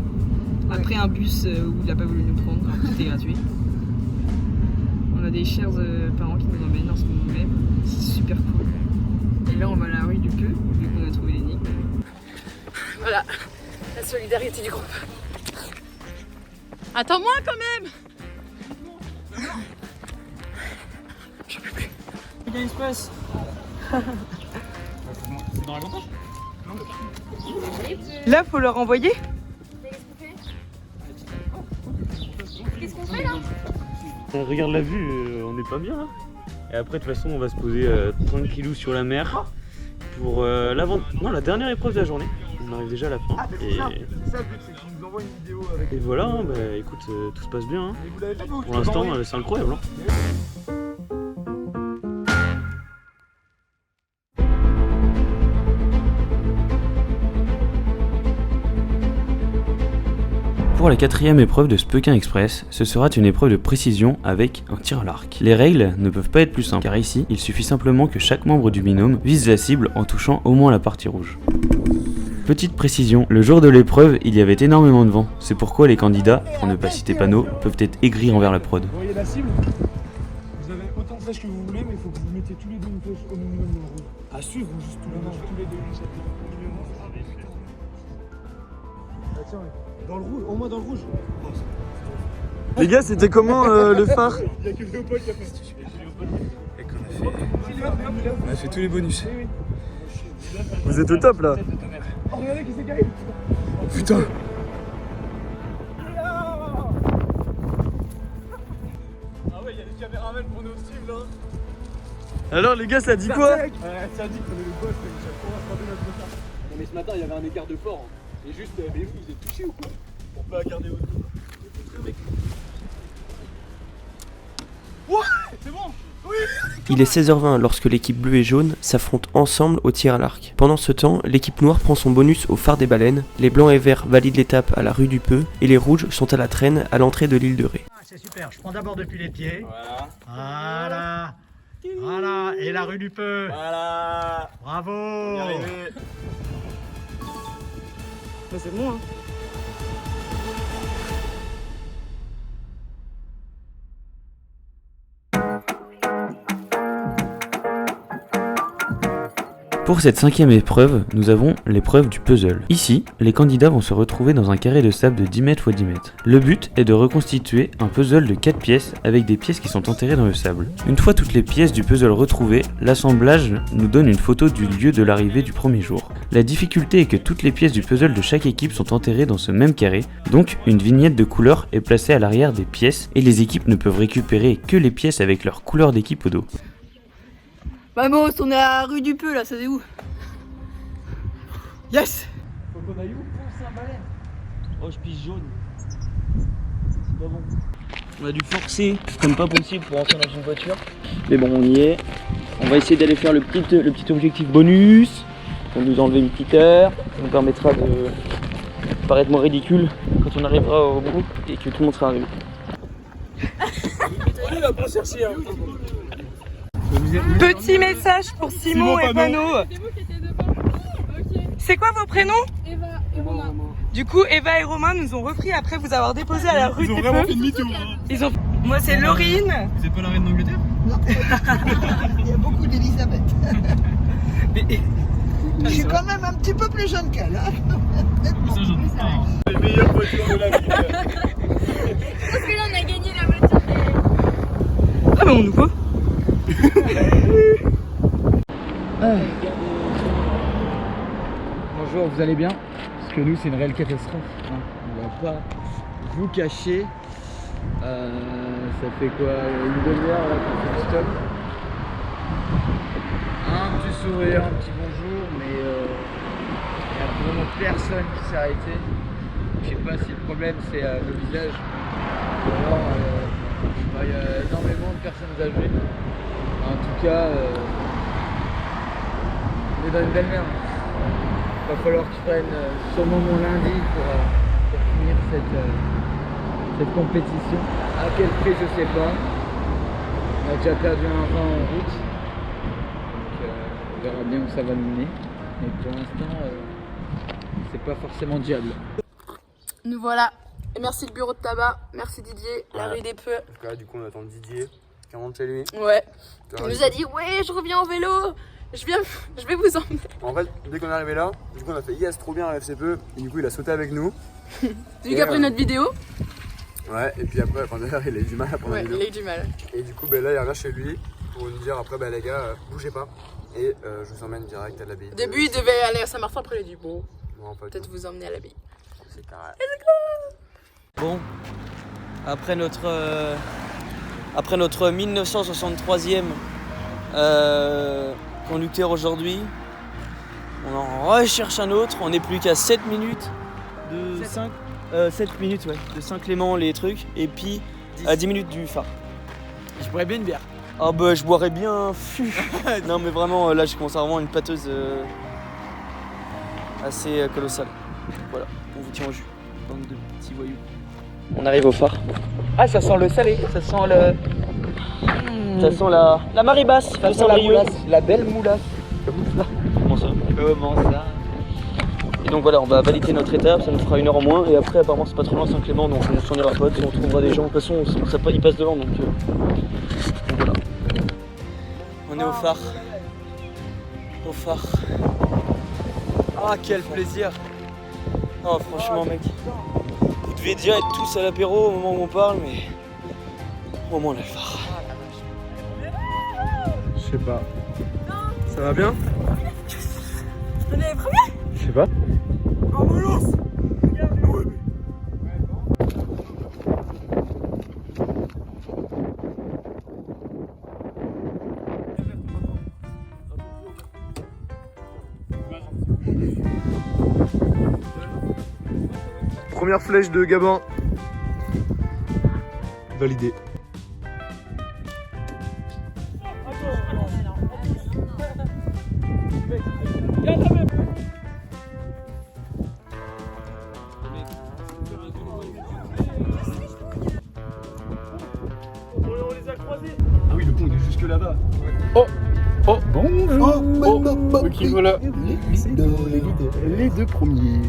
Après un bus où il n'a pas voulu nous prendre, alors que c'était gratuit. On a des chers parents qui nous emmènent en ce moment même. C'est super cool. Et là on va à la rue du Peu, vu qu'on a trouvé l'énigme. Voilà, la solidarité du groupe. Attends-moi quand même. Qu'est-ce qui se passe? C'est dans la campagne? Là faut leur envoyer. Qu'est-ce qu'on fait là? Regarde la vue, on n'est pas bien là. Et après de toute façon on va se poser tranquillou sur la mer pour la dernière épreuve de la journée. On arrive déjà à la fin. C'est ça le but, c'est qu'ils nous envoient une vidéo avec. Et voilà, hein, bah écoute, tout se passe bien. Hein. Et vous l'avez fait, vous? Pour l'instant, c'est incroyable. Hein. Pour la 4e épreuve de ce Pekin Express, ce sera une épreuve de précision avec un tir à l'arc. Les règles ne peuvent pas être plus simples, car ici, il suffit simplement que chaque membre du binôme vise la cible en touchant au moins la partie rouge. Petite précision, le jour de l'épreuve, il y avait énormément de vent. C'est pourquoi les candidats, pour ne pas citer panneau, peuvent être aigris envers la prod. Vous voyez la cible? Vous avez autant de flèches que vous voulez, mais il faut que vous mettez tous les deux une flèche au minimum dans le rouge. À suivre ou juste tous les deux? Tous les deux. Ah, tiens, dans le rouge, au moins dans le rouge. Les gars, c'était comment le phare? Il y a que Léopold qui a fait. Et qu'on a fait tous les bonus. Vous êtes au top là. Oh, regardez qui c'est qui arrive. Oh putain. Ah ouais, il y a des caméramans pour nos streams là. Alors les gars, ça dit quoi? Ça dit qu'on est le boss, chaque fois on va se notre retard. Non mais ce matin il y avait un écart de fort. Et juste, mais vous êtes touché ou quoi? Pour pas garder votre dos. C'est bon. Il est 16h20 lorsque l'équipe bleue et jaune s'affrontent ensemble au tir à l'arc. Pendant ce temps, l'équipe noire prend son bonus au phare des baleines, les blancs et verts valident l'étape à la rue du Peu, et les rouges sont à la traîne à l'entrée de l'île de Ré. C'est super, je prends d'abord depuis les pieds. Voilà. Voilà, et la rue du Peu. Voilà. Bravo. C'est bon hein. Pour cette 5e épreuve, nous avons l'épreuve du puzzle. Ici, les candidats vont se retrouver dans un carré de sable de 10 mètres x 10 mètres. Le but est de reconstituer un puzzle de 4 pièces avec des pièces qui sont enterrées dans le sable. Une fois toutes les pièces du puzzle retrouvées, l'assemblage nous donne une photo du lieu de l'arrivée du premier jour. La difficulté est que toutes les pièces du puzzle de chaque équipe sont enterrées dans ce même carré, donc une vignette de couleur est placée à l'arrière des pièces et les équipes ne peuvent récupérer que les pièces avec leur couleur d'équipe au dos. Vamos, on est à la rue du Peu là, ça c'est où? Yes. Faut qu'on aille où? Saint-Baleine. Roche piste jaune. C'est pas bon. On a dû forcer comme pas possible pour entrer dans une voiture. Mais bon, on y est. On va essayer d'aller faire le petit objectif bonus. Pour nous enlever une petite heure. Ça nous permettra de paraître moins ridicule quand on arrivera au bout et que tout le monde sera arrivé. On a pas cherché hein. Petit message pour Simon et Pano. C'est quoi vos prénoms? Eva et Romain. Du coup, Eva et Romain nous ont repris après vous avoir déposé à la rue du Peu. Ils ont... Moi c'est Laurine. Vous êtes pas la reine d'Angleterre? Il y a beaucoup d'Elisabeth. Je suis quand même un petit peu plus jeune qu'elle. Hein. Ça j'en doute pas. Les meilleures voitures de la vie. Parce que là on a gagné la voiture. Ah mais on nous voit. Bonjour, vous allez bien? Parce que nous c'est une réelle catastrophe. Hein. On va pas vous cacher. Ça fait quoi? Une demi-heure là qu'on fait le stop. Un petit sourire, un petit bonjour, mais il n'y a vraiment personne qui s'est arrêté. je sais pas si le problème c'est le visage ou alors il y a énormément de personnes âgées. En tout cas, on est dans une belle merde. Il va falloir que je prenne sûrement mon lundi pour finir cette compétition. À quel prix je sais pas. On a déjà perdu un rang en route. Donc on verra bien où ça va nous mener. Mais pour l'instant, c'est pas forcément diable. Nous voilà. Et merci le bureau de tabac, merci Didier, la rue des Peu. Là, du coup, on attend Didier qui rentre chez lui. Ouais. Il nous a dit ouais, je reviens en vélo. Je vais vous emmener. En fait, dès qu'on est arrivé là, du coup, on a fait yes, trop bien, FCPE. Et du coup, il a sauté avec nous. C'est lui qui a pris notre vidéo. Ouais, et puis après, d'ailleurs, il a eu du mal à prendre la vidéo. Il a eu du mal. Et du coup, là, il revient chez lui pour nous dire après, les gars, bougez pas. Et je vous emmène direct à l'abbaye. Au début, il devait aller à Saint-Martin, après il a dit bon, peut-être vous emmener à l'abbaye. C'est carré. Bon, après notre 1963e conducteur aujourd'hui, on en recherche un autre. On n'est plus qu'à 7 minutes de 7 minutes de Saint-Clément les trucs, et puis à 10 minutes du phare. Je boirais bien une bière. Ah bah je boirais bien. Non mais vraiment là je commence à avoir une pâteuse assez colossale. Voilà, on vous tient au jus, bande de petits voyous. On arrive au phare. Ah, ça sent le salé, ça sent le... Ça sent la marée basse, ça sent la moulasse, la belle moulasse. Comment ça? Comment ça? Et donc voilà, on va valider notre étape, ça nous fera 1 heure en moins. Et après apparemment c'est pas trop loin Saint-Clément, donc on s'en ira pas, on trouvera des gens. De toute façon ils passent devant, donc voilà. On est au phare. Au phare. Ah quel plaisir. Oh franchement mec. Vous deviez déjà être tous à l'apéro au moment où on parle, mais au moins on a le phare. Je sais pas. Ça va bien? On est les premiers? Je sais pas. Première flèche de Gabin. Validé. Ah oui, le pont est jusque là-bas. Oh, bonjour. Ok, voilà. Les deux premiers.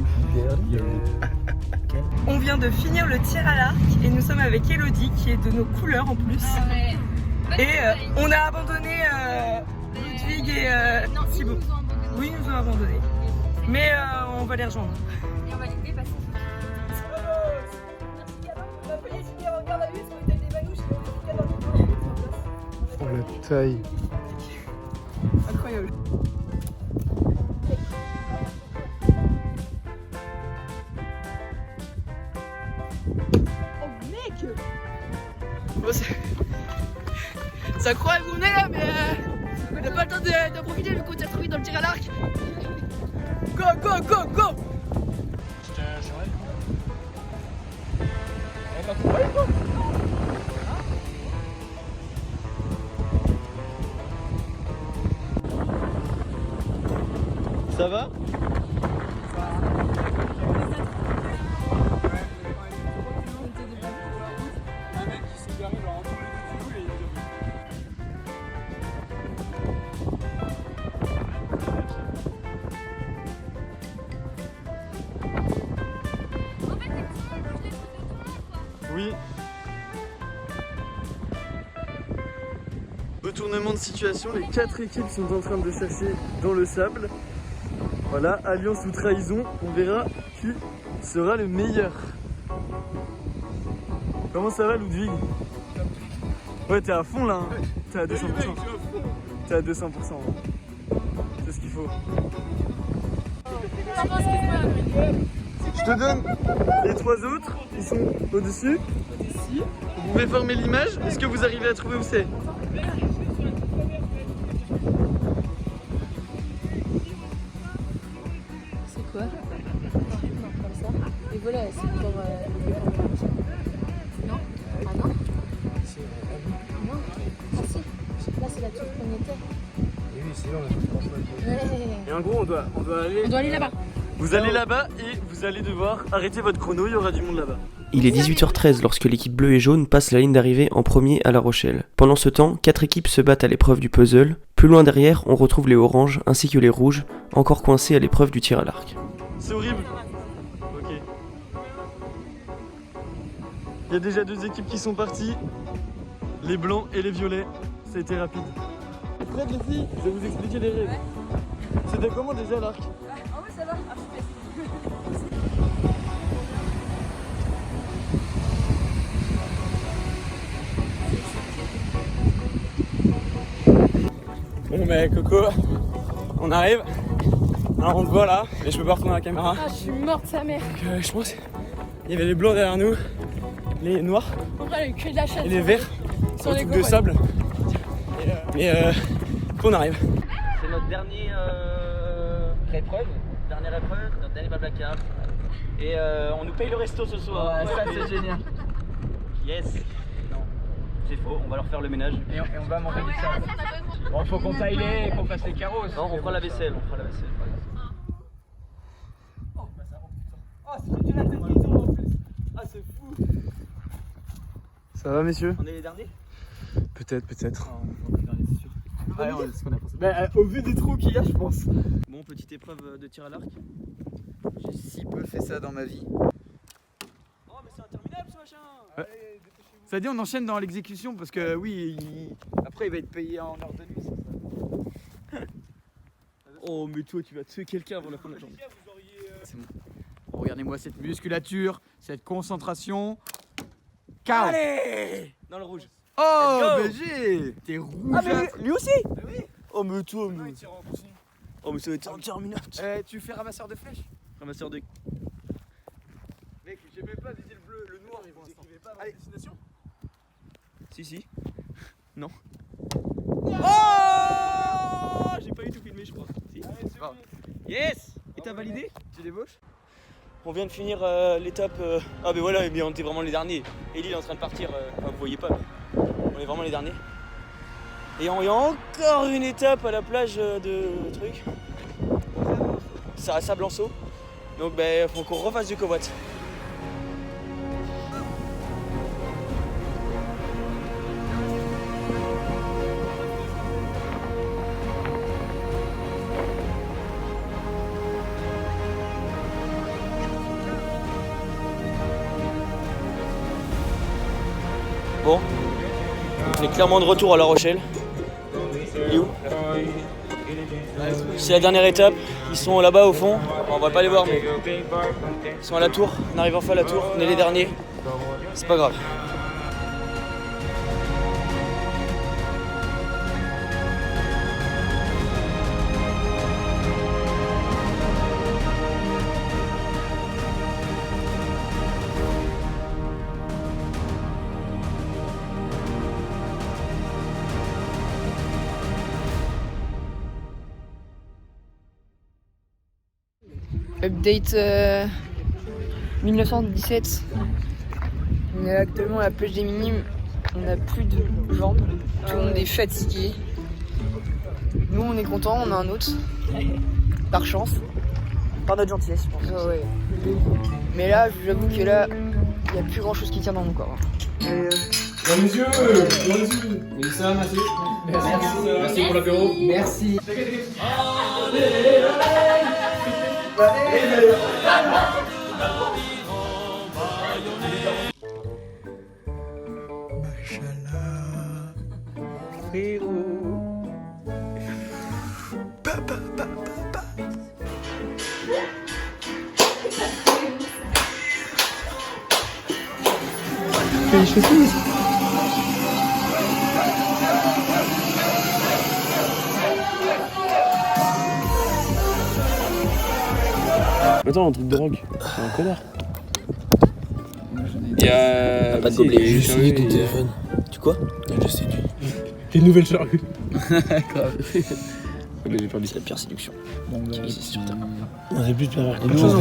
On vient de finir le tir à l'arc et nous sommes avec Elodie qui est de nos couleurs en plus. Et on a abandonné Ludwig et Thibaut. Oui, ils nous ont abandonnés. Mais on va les rejoindre. Et on va les dépasser. Oh la taille. Incroyable. Oh mec! Bon, c'est incroyable où on est là, mais on n'a pas le temps de profiter vu qu'on s'est retrouvé dans le tir à l'arc. Go, go, go, go! Ça va? Oui. Retournement de situation, les 4 équipes sont en train de chercher dans le sable. Voilà, alliance ou trahison, on verra qui sera le meilleur. Comment ça va Ludwig? Ouais, t'es à fond là, hein. T'es à 200%. T'es à 200%. C'est ce qu'il faut. Je te donne les 3 autres, ils sont au-dessus. Vous pouvez fermer l'image, est-ce que vous arrivez à trouver où c'est? C'est quoi? Comme ça. Et volet, c'est pour non? Ah non? Non? Ah si, là c'est la toute première terre. Et oui, c'est là, Et en gros, on doit aller là-bas. Vous allez là-bas et vous allez devoir arrêter votre chrono, il y aura du monde là-bas. Il est 18h13 lorsque l'équipe bleue et jaune passe la ligne d'arrivée en premier à La Rochelle. Pendant ce temps, 4 équipes se battent à l'épreuve du puzzle. Plus loin derrière, on retrouve les oranges ainsi que les rouges, encore coincés à l'épreuve du tir à l'arc. C'est horrible. Ok. Il y a déjà 2 équipes qui sont parties. Les blancs et les violets. Ça a été rapide. Fred, les filles, je vais vous expliquer les règles. C'était comment déjà l'arc? Ah ouais, ça va. Bon mais Coco, on arrive. Alors on te voit là, mais je peux pas retourner la caméra. Ah, je suis morte sa mère. Donc je pense il y avait les blancs derrière nous, les noirs En vrai, le cul de la chaîne. et les verts sur les truc de sable. Mais on arrive. C'est notre dernière épreuve, notre dernier Blablacar. Et on nous paye le resto ce soir. Ouais, ça c'est génial. Yes. Non, c'est faux, on va leur faire le ménage. Et on va manger du sable. Bon, faut qu'on taille les, qu'on fasse les carreaux aussi. Non, on fera la vaisselle, Ah c'est fou. Ça va messieurs? On est les derniers? Peut-être. Ouais, c'est ce qu'on a pensé. Bah, au vu des trous qu'il y a, je pense. Bon, petite épreuve de tir à l'arc. J'ai si peu fait ça dans ma vie. Oh mais c'est interminable ce machin. Allez, dépêchez-vous. Ça dit on enchaîne dans l'exécution parce que oui, après il va être payé en heure de nuit, c'est ça. Oh mais toi tu vas tuer quelqu'un avant la fin de la journée. C'est bon. Regardez-moi cette musculature, cette concentration. KO. Allez dans le rouge. Oh BG, t'es rouge. Ah mais lui aussi. Oh mais toi mais... Oh mais ça va être interminable. Tu fais ramasseur de flèches? Ramasseur de... Mec, j'ai même pas visé le bleu, le noir, ils vont s'écrivez pas à votre destination? Si. Non. Oh, j'ai pas eu tout filmé je crois. Si. Allez, c'est bon. Yes. Et t'as validé? Tu débauches? On vient de finir l'étape... Ah mais voilà, mais on était vraiment les derniers. Ellie est en train de partir, enfin vous voyez pas, mais on est vraiment les derniers. Et il y a encore une étape à la plage de truc. Ça à Sablanceau. Donc ben faut qu'on refasse du covoit. Bon, on est clairement de retour à La Rochelle. Il est où? C'est la dernière étape. Ils sont là-bas au fond. On va pas les voir, mais ils sont à la tour. On arrive enfin à la tour. On est les derniers. C'est pas grave. Update 1917. On est actuellement à la plage des Minimes. On n'a plus de jambes. Tout le monde est fatigué. Nous on est contents, on a un autre. Par chance. Par notre gentillesse, je pense. Ouais. Mais là, j'avoue que là, il n'y a plus grand chose qui tient dans mon corps. Messieurs, oui, ça, merci. Merci pour l'apéro. Merci. Attends, un truc de drogue, c'est un connard. Il y a... Pas de gobelet. J'ai essayé ton téléphone. Tu quoi? J'ai essayé des nouvelles charrues. Grave. Mais j'ai perdu, c'est la pire séduction qui existe sur Terre. On aurait pu te faire quelque chose.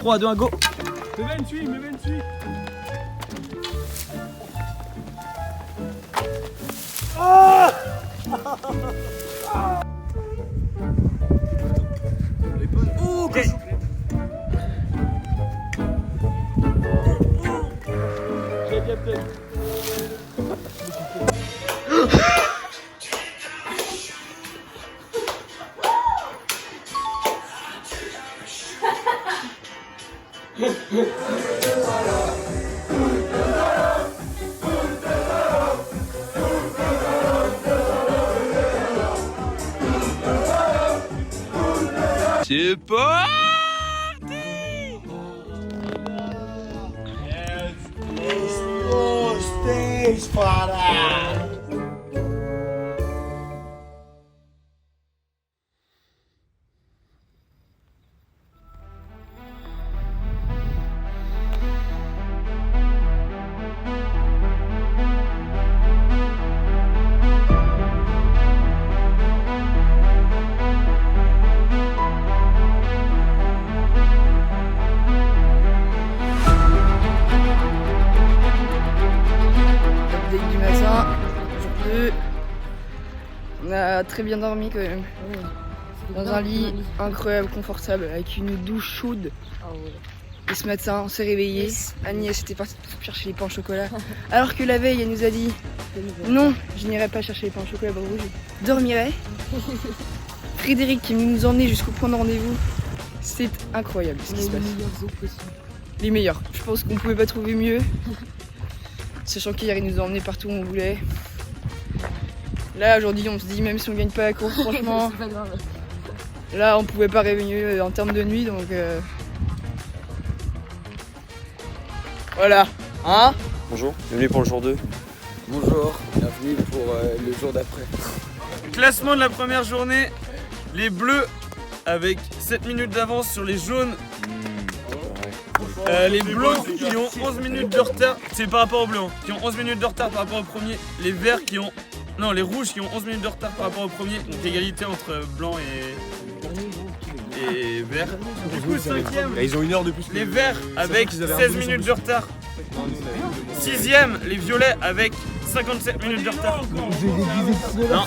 3, 2, 1, go. Meven, suis. Oh, okay. C'est pas. Stage para! Update du matin, jour 2. On a très bien dormi quand même. Dans un lit incroyable, confortable, avec une douche chaude. Et ce matin, on s'est réveillé. Agnès était partie chercher les pains au chocolat. Alors que la veille, elle nous a dit non, je n'irai pas chercher les pains au chocolat, je dormirai. Frédéric qui nous emmenait jusqu'au point de rendez-vous. C'est incroyable ce qui se passe. Les meilleurs. Je pense qu'on pouvait pas trouver mieux. Sachant qu'hier, il nous a emmenés partout où on voulait. Là, aujourd'hui, on se dit, même si on gagne pas la course, franchement, là, on pouvait pas rêver mieux en termes de nuit, donc voilà. Hein? Bonjour, bienvenue pour le jour 2. Bonjour, bienvenue pour le jour d'après. Classement de la première journée, les bleus avec 7 minutes d'avance sur les jaunes. Les bleus qui ont 11 minutes de retard, c'est par rapport aux bleus, hein, qui ont 11 minutes de retard par rapport au premier. Les verts qui ont. Non, les rouges qui ont 11 minutes de retard par rapport au premier. Donc égalité entre blanc et vert. Du coup, 5ème, Ils ont 1 heure de plus. les verts avec 16 minutes de retard. 6ème, les violets avec 57 minutes de retard. Non.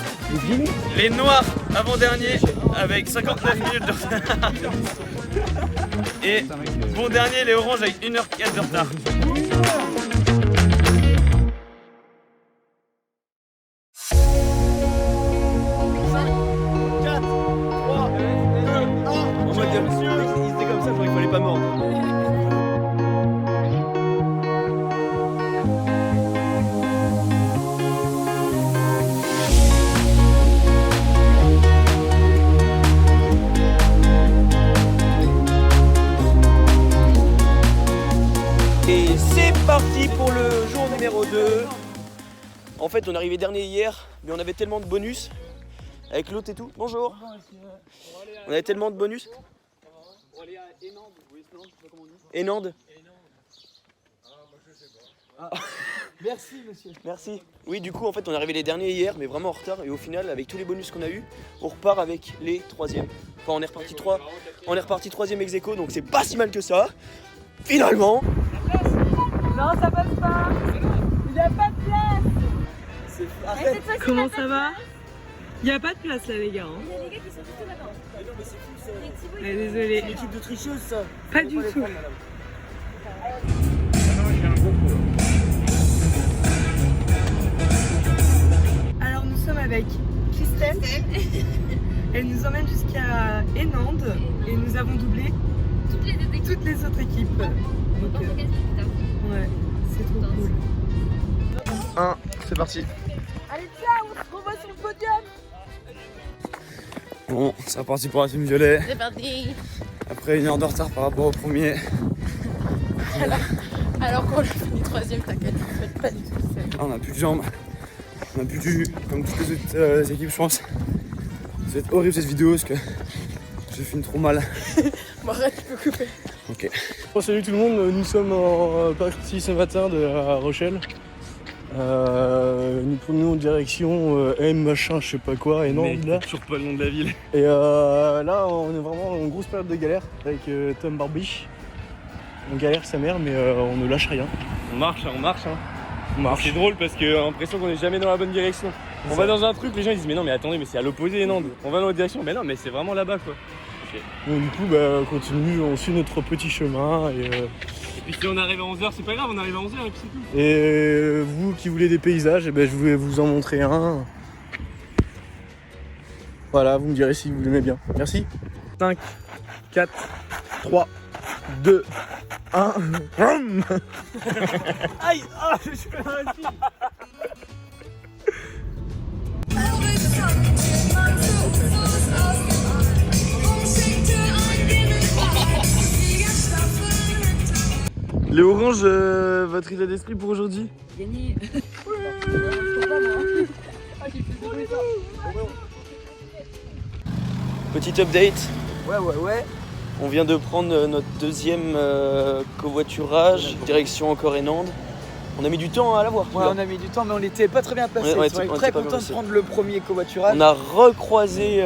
Les noirs avant-dernier avec 59 minutes de retard. Et bon dernier, les oranges avec 1h04 de retard. On va dire, ils étaient comme ça, je crois qu'il fallait pas mordre. Et c'est parti pour le jour numéro 2. En fait, on est arrivé dernier hier, mais on avait tellement de bonus avec l'autre et tout. Bonjour. On avait tellement de bonus. On va aller à Enande. Enande. Merci monsieur. Merci. Oui, du coup, en fait, on est arrivé les derniers hier, mais vraiment en retard. Et au final, avec tous les bonus qu'on a eu, on repart avec les 3e. Enfin, on est reparti 3. On est reparti 3e ex aequo, donc c'est pas si mal que ça. Finalement. Non, ça passe pas. Il n'y a pas de place. Arrête. Comment ça va? Il n'y a pas de place là les gars. Il y a des gars qui sont tous là-bas. Mais non, mais c'est fou ça. Désolé. C'est une équipe de tricheuses ça. Pas du tout. Alors nous sommes avec Christelle. Elle nous emmène jusqu'à Enande et nous avons doublé toutes les autres équipes. Donc, ouais, c'est trop cool. 1, c'est parti. Allez ciao, on se revoit sur le podium. Bon, c'est reparti pour la team violet. C'est parti. Après 1 heure de retard par rapport au premier. Alors qu'on a fini 3ème, t'inquiète, pas du tout. Ah, on a plus de jambes. On a plus du comme toutes les autres équipes, je pense. Ça va être horrible cette vidéo parce que je filme trop mal. Bon, arrête, tu peux couper. Ok. Bon, salut tout le monde, nous sommes partis ce matin de La Rochelle Nous prenons direction M machin, je sais pas quoi, et non, là. Toujours pas le nom de la ville. Et là, on est vraiment en grosse période de galère avec Tom Barbiche. On galère sa mère, mais on ne lâche rien. On marche. On marche. C'est drôle parce qu'on a l'impression qu'on est jamais dans la bonne direction. On va dans un truc, les gens ils disent mais non mais attendez mais c'est à l'opposé Nantes. On va dans l'autre direction, mais non mais c'est vraiment là-bas quoi. Okay. Donc du coup on continue, on suit notre petit chemin et puis si on arrive à 11h c'est pas grave, on arrive à 11h et puis c'est tout. Et vous qui voulez des paysages, je vais vous en montrer un. Voilà, vous me direz si vous l'aimez bien. Merci. 5, 4, 3, 2, 1. Aïe, oh, je suis arrêté. Les oranges, votre état d'esprit pour aujourd'hui? Gagné. Petit update. Ouais. On vient de prendre notre deuxième covoiturage, direction encore Enande. On a mis du temps à l'avoir. Ouais, on a mis du temps, mais on n'était pas très bien passé. Ouais, on est très content de prendre le premier covoiturage. On a recroisé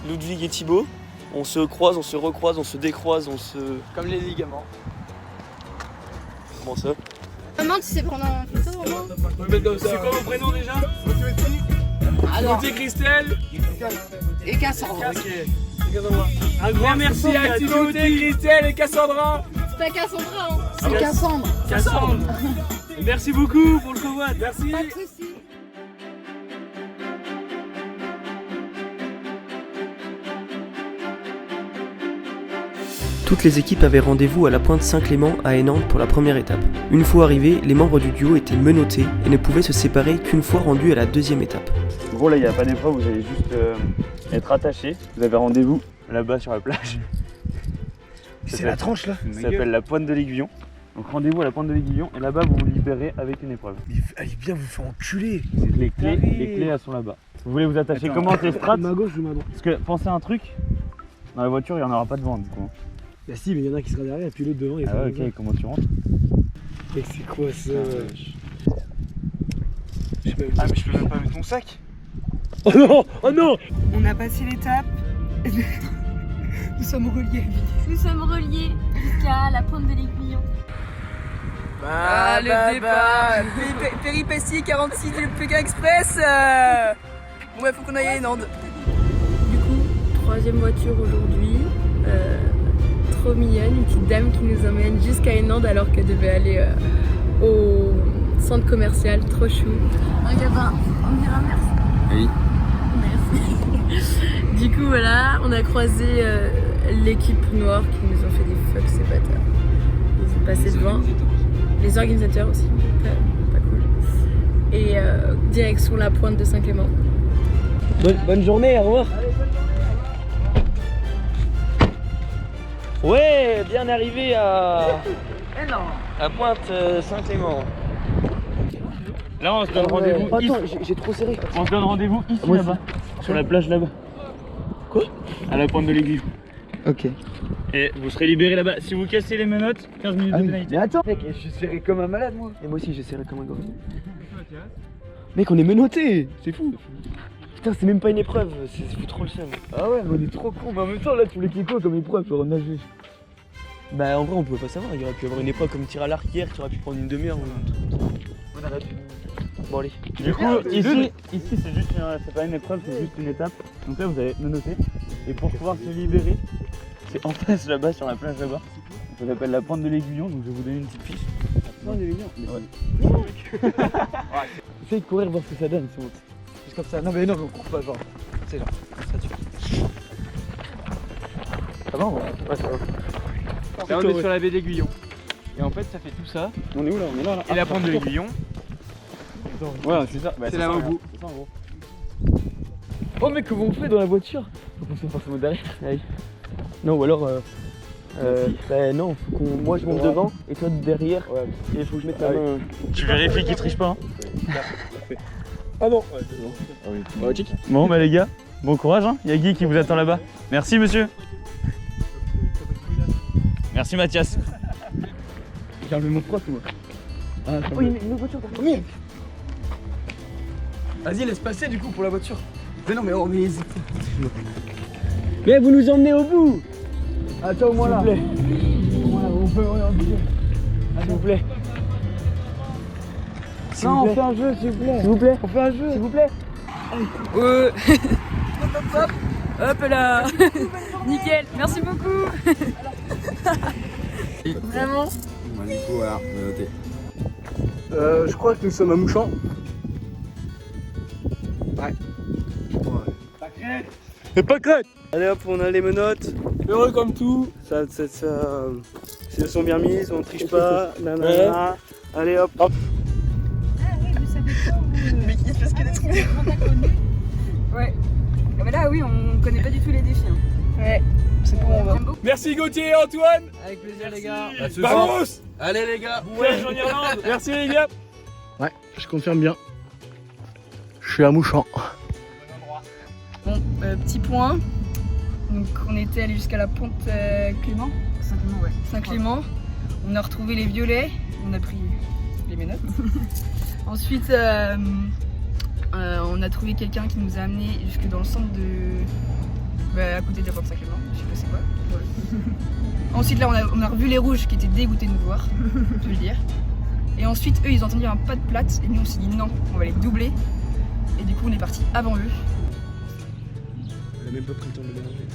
Ludwig et Thibaut. On se croise, on se recroise, on se décroise, on se... Comme les ligaments. Comment ça? Maman, tu sais prendre un photo, maman? C'est quoi vos prénoms déjà? Timothée, Christelle Et Cassandra. Un grand merci à Timothée, Christelle et Cassandra. C'est pas Cassandra, hein? C'est Cassandre. Cassandre. Merci beaucoup pour le convoi, merci. Pas de soucis. Toutes les équipes avaient rendez-vous à la pointe Saint-Clément à Enande pour la première étape. Une fois arrivés, les membres du duo étaient menottés et ne pouvaient se séparer qu'une fois rendus à la deuxième étape. En gros là il n'y a pas d'épreuve, vous allez juste être attachés. Vous avez rendez-vous là-bas sur la plage. C'est la tranche là? Ça s'appelle la pointe de l'Aiguillon. Donc rendez-vous à la pointe de l'Aiguillon et là-bas vous vous libérez avec une épreuve. Allez bien vous faire enculer. Les clés elles sont là-bas. Vous voulez vous attacher comment les strates? Ma gauche ou ma droite? Parce que pensez à un truc, dans la voiture il n'y en aura pas de vent du coup. Bah si, mais il y en a qui sera derrière et puis l'autre devant. Ah ouais, ok, comment tu rentres? Et c'est quoi ça? Ah mais je peux même pas mettre mon sac. Oh non! Oh non! On a passé l'étape. Nous sommes reliés. Nous sommes reliés jusqu'à la pointe de l'Aiguillon. Le départ. Péripétie 46 du Pékin Express. Bon bah faut qu'on aille à Enande. Du coup, troisième voiture aujourd'hui. Trop mignonne, une petite dame qui nous emmène jusqu'à Enande alors qu'elle devait aller au centre commercial. Trop chou. Un gabin, on dira merci. Oui. Merci. Du coup voilà, on a croisé l'équipe noire qui nous ont fait des fucks, ces bâtards. Ils sont passés devant. Les organisateurs aussi, pas cool. Et direction la pointe de Saint-Clément. Bonne journée, au revoir. Ouais, bien arrivé à pointe Saint-Clément. Là on se donne rendez-vous ici. Attends, j'ai trop serré. On se donne rendez-vous ici là-bas. Sur la plage là-bas. Quoi? À la pointe de l'Aiguillon. Ok. Et vous serez libérés là-bas. Si vous cassez les menottes, 15 minutes de pénalité. Mais attends, mec, je suis serré comme un malade moi. Et moi aussi j'ai serré comme un gorille. Mec, on est menottés. C'est fou. Putain, c'est même pas une épreuve, c'est fou trop le seum. Ah ouais, mais on est trop cons. Mais en même temps, là, tu voulais qu'il y ait quoi comme épreuve pour nager? Bah en vrai on pouvait pas savoir, il aurait pu y avoir une épreuve comme tir à l'arc hier qui aurait pu prendre une demi-heure ou un truc comme ça. Bon allez. Du coup, ici c'est juste c'est pas une épreuve, c'est juste une étape. Donc là vous allez menotter. Et pour pouvoir se libérer, c'est en face là-bas sur la plage là-bas. Ça s'appelle la pointe de l'Aiguillon, donc je vais vous donner une petite fiche. Non, il est mignon. Ouais. Essaye de courir voir ce que ça donne si on monte. Juste comme ça. Non mais on court pas genre. C'est genre. Ça tue. Ça va? Ouais, ça va. Là on est sur la baie d'Aiguillon. Et en fait ça fait tout ça. On est où là? On est là. Et la pointe de l'Aiguillon. Ouais, c'est ça. Bah, c'est là-bas au bout. C'est ça en gros. Oh mec, comment on fait dans la voiture? Faut qu'on soit forcément derrière. Allez. Non ou alors bah non, faut qu'on... moi je monte devant et toi derrière. Ouais. Et il faut que je mette la main. Tu vérifies qu'il triche pas hein. Ah non. Ah oui. Bon bah les gars, bon courage hein. Y'a Guy qui vous attend là-bas. Merci monsieur. Merci Mathias. J'ai enlevé mon froc moi. Ah, Oh, il y a une voiture derrière. Vas-y, laisse passer du coup pour la voiture. Mais non, mais oh, mais. Mais vous nous emmenez au bout. Attends, moi là. S'il vous plaît. On peut s'il vous plaît. Non, on fait un jeu, s'il vous plaît. S'il vous plaît. On fait un jeu, s'il vous plaît. Hop là. Nickel, merci beaucoup. Vraiment. Du coup, voilà, on a noté. Je crois que nous sommes à Mouchamp. Et pas crête. Allez hop, on a les menottes. Heureux comme tout. Ça, si elles sont bien mises, on triche pas. Nanana. Allez hop. Mais qui parce qu'elle est trop bien. Ouais. Ah bah là, oui, on connaît pas du tout les défis. Hein. Ouais. C'est pour on va. Merci Gauthier et Antoine. Avec plaisir, les gars. Vamos. Allez, les gars. Bon voyage en Irlande. Merci les gars. Ouais, je confirme bien. Je suis à Mouchamp. Bon, petit point. Donc, on était allé jusqu'à la Ponte Clément. Saint-Clément, ouais. Saint-Clément. On a retrouvé les violets. On a pris les menottes. Ensuite, on a trouvé quelqu'un qui nous a amené jusque dans le centre de. Bah, à côté de la Ponte Saint-Clément. Je sais pas c'est quoi. Ouais. Ensuite, là, on a revu les rouges qui étaient dégoûtés de nous voir. Je veux le dire. Et ensuite, eux, ils ont entendu un pas de plate. Et nous, on s'est dit non, on va les doubler. Et du coup, on est parti avant eux. Elle a même pas pris le temps de le mélanger.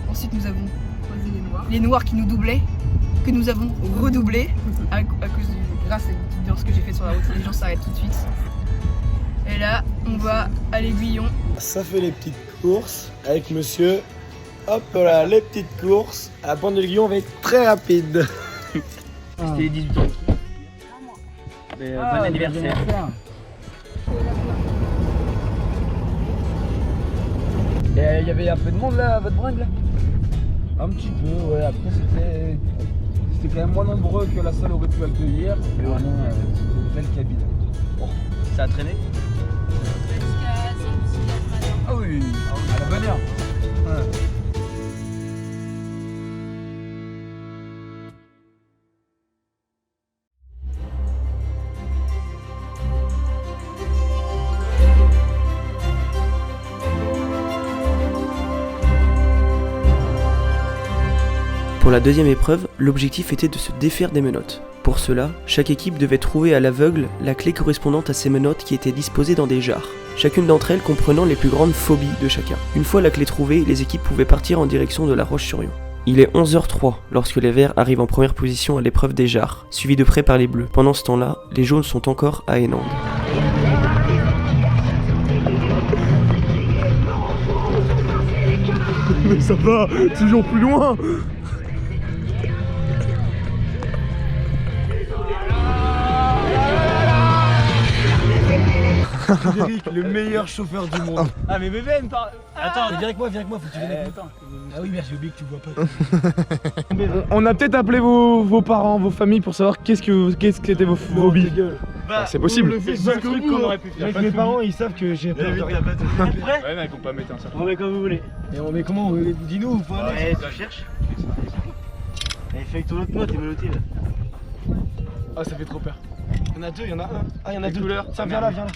Ensuite, nous avons croisé les noirs. Les noirs qui nous doublaient, que nous avons redoublés à cause grâce à une petite danse que j'ai fait sur la route. Les gens s'arrêtent tout de suite. Et là, on va à l'Aiguillon. Ça fait les petites courses avec monsieur. Hop là, les petites courses. À la Pointe de l'Aiguillon, on va être très rapide. C'était les 18 ans. Mais bon anniversaire. Et il y avait un peu de monde là à votre bringue là? Un petit peu, ouais. Après c'était quand même moins nombreux que la salle aurait pu accueillir. Mais vraiment, c'était une belle cabine. Bon, ça a traîné? Ah oui, à la bonne heure. Ouais. Pour la deuxième épreuve, l'objectif était de se défaire des menottes. Pour cela, chaque équipe devait trouver à l'aveugle la clé correspondante à ces menottes qui étaient disposées dans des jarres, chacune d'entre elles comprenant les plus grandes phobies de chacun. Une fois la clé trouvée, les équipes pouvaient partir en direction de La Roche-sur-Yon. Il est 11h03 lorsque les verts arrivent en première position à l'épreuve des jarres, suivis de près par les bleus. Pendant ce temps-là, les jaunes sont encore à Heenande. Mais ça va, toujours plus loin. Frédéric, le meilleur chauffeur du monde. Ah mais Ben par... Attends, viens avec moi, faut que tu viennes avec moi. Ah oui, merci, j'ai oublié que tu vois pas. On a peut-être appelé vos parents, vos familles pour savoir qu'est-ce qu'étaient vos hobbies. C'est possible. Le seul truc qu'on aurait pu faire. Mes parents, ils savent que j'ai peur de rien. Ouais, non, ils vont pas mettre un certain. On met comme vous voulez. Et on met comment? Dis-nous ou pas? Ouais, tu cherches. Et fais avec ton autre note, t'es menotté là. Ah, ça fait trop peur. Il y en a deux, il y en a un. Ah, il y en a deux. Couleurs. Tiens, viens là, viens là.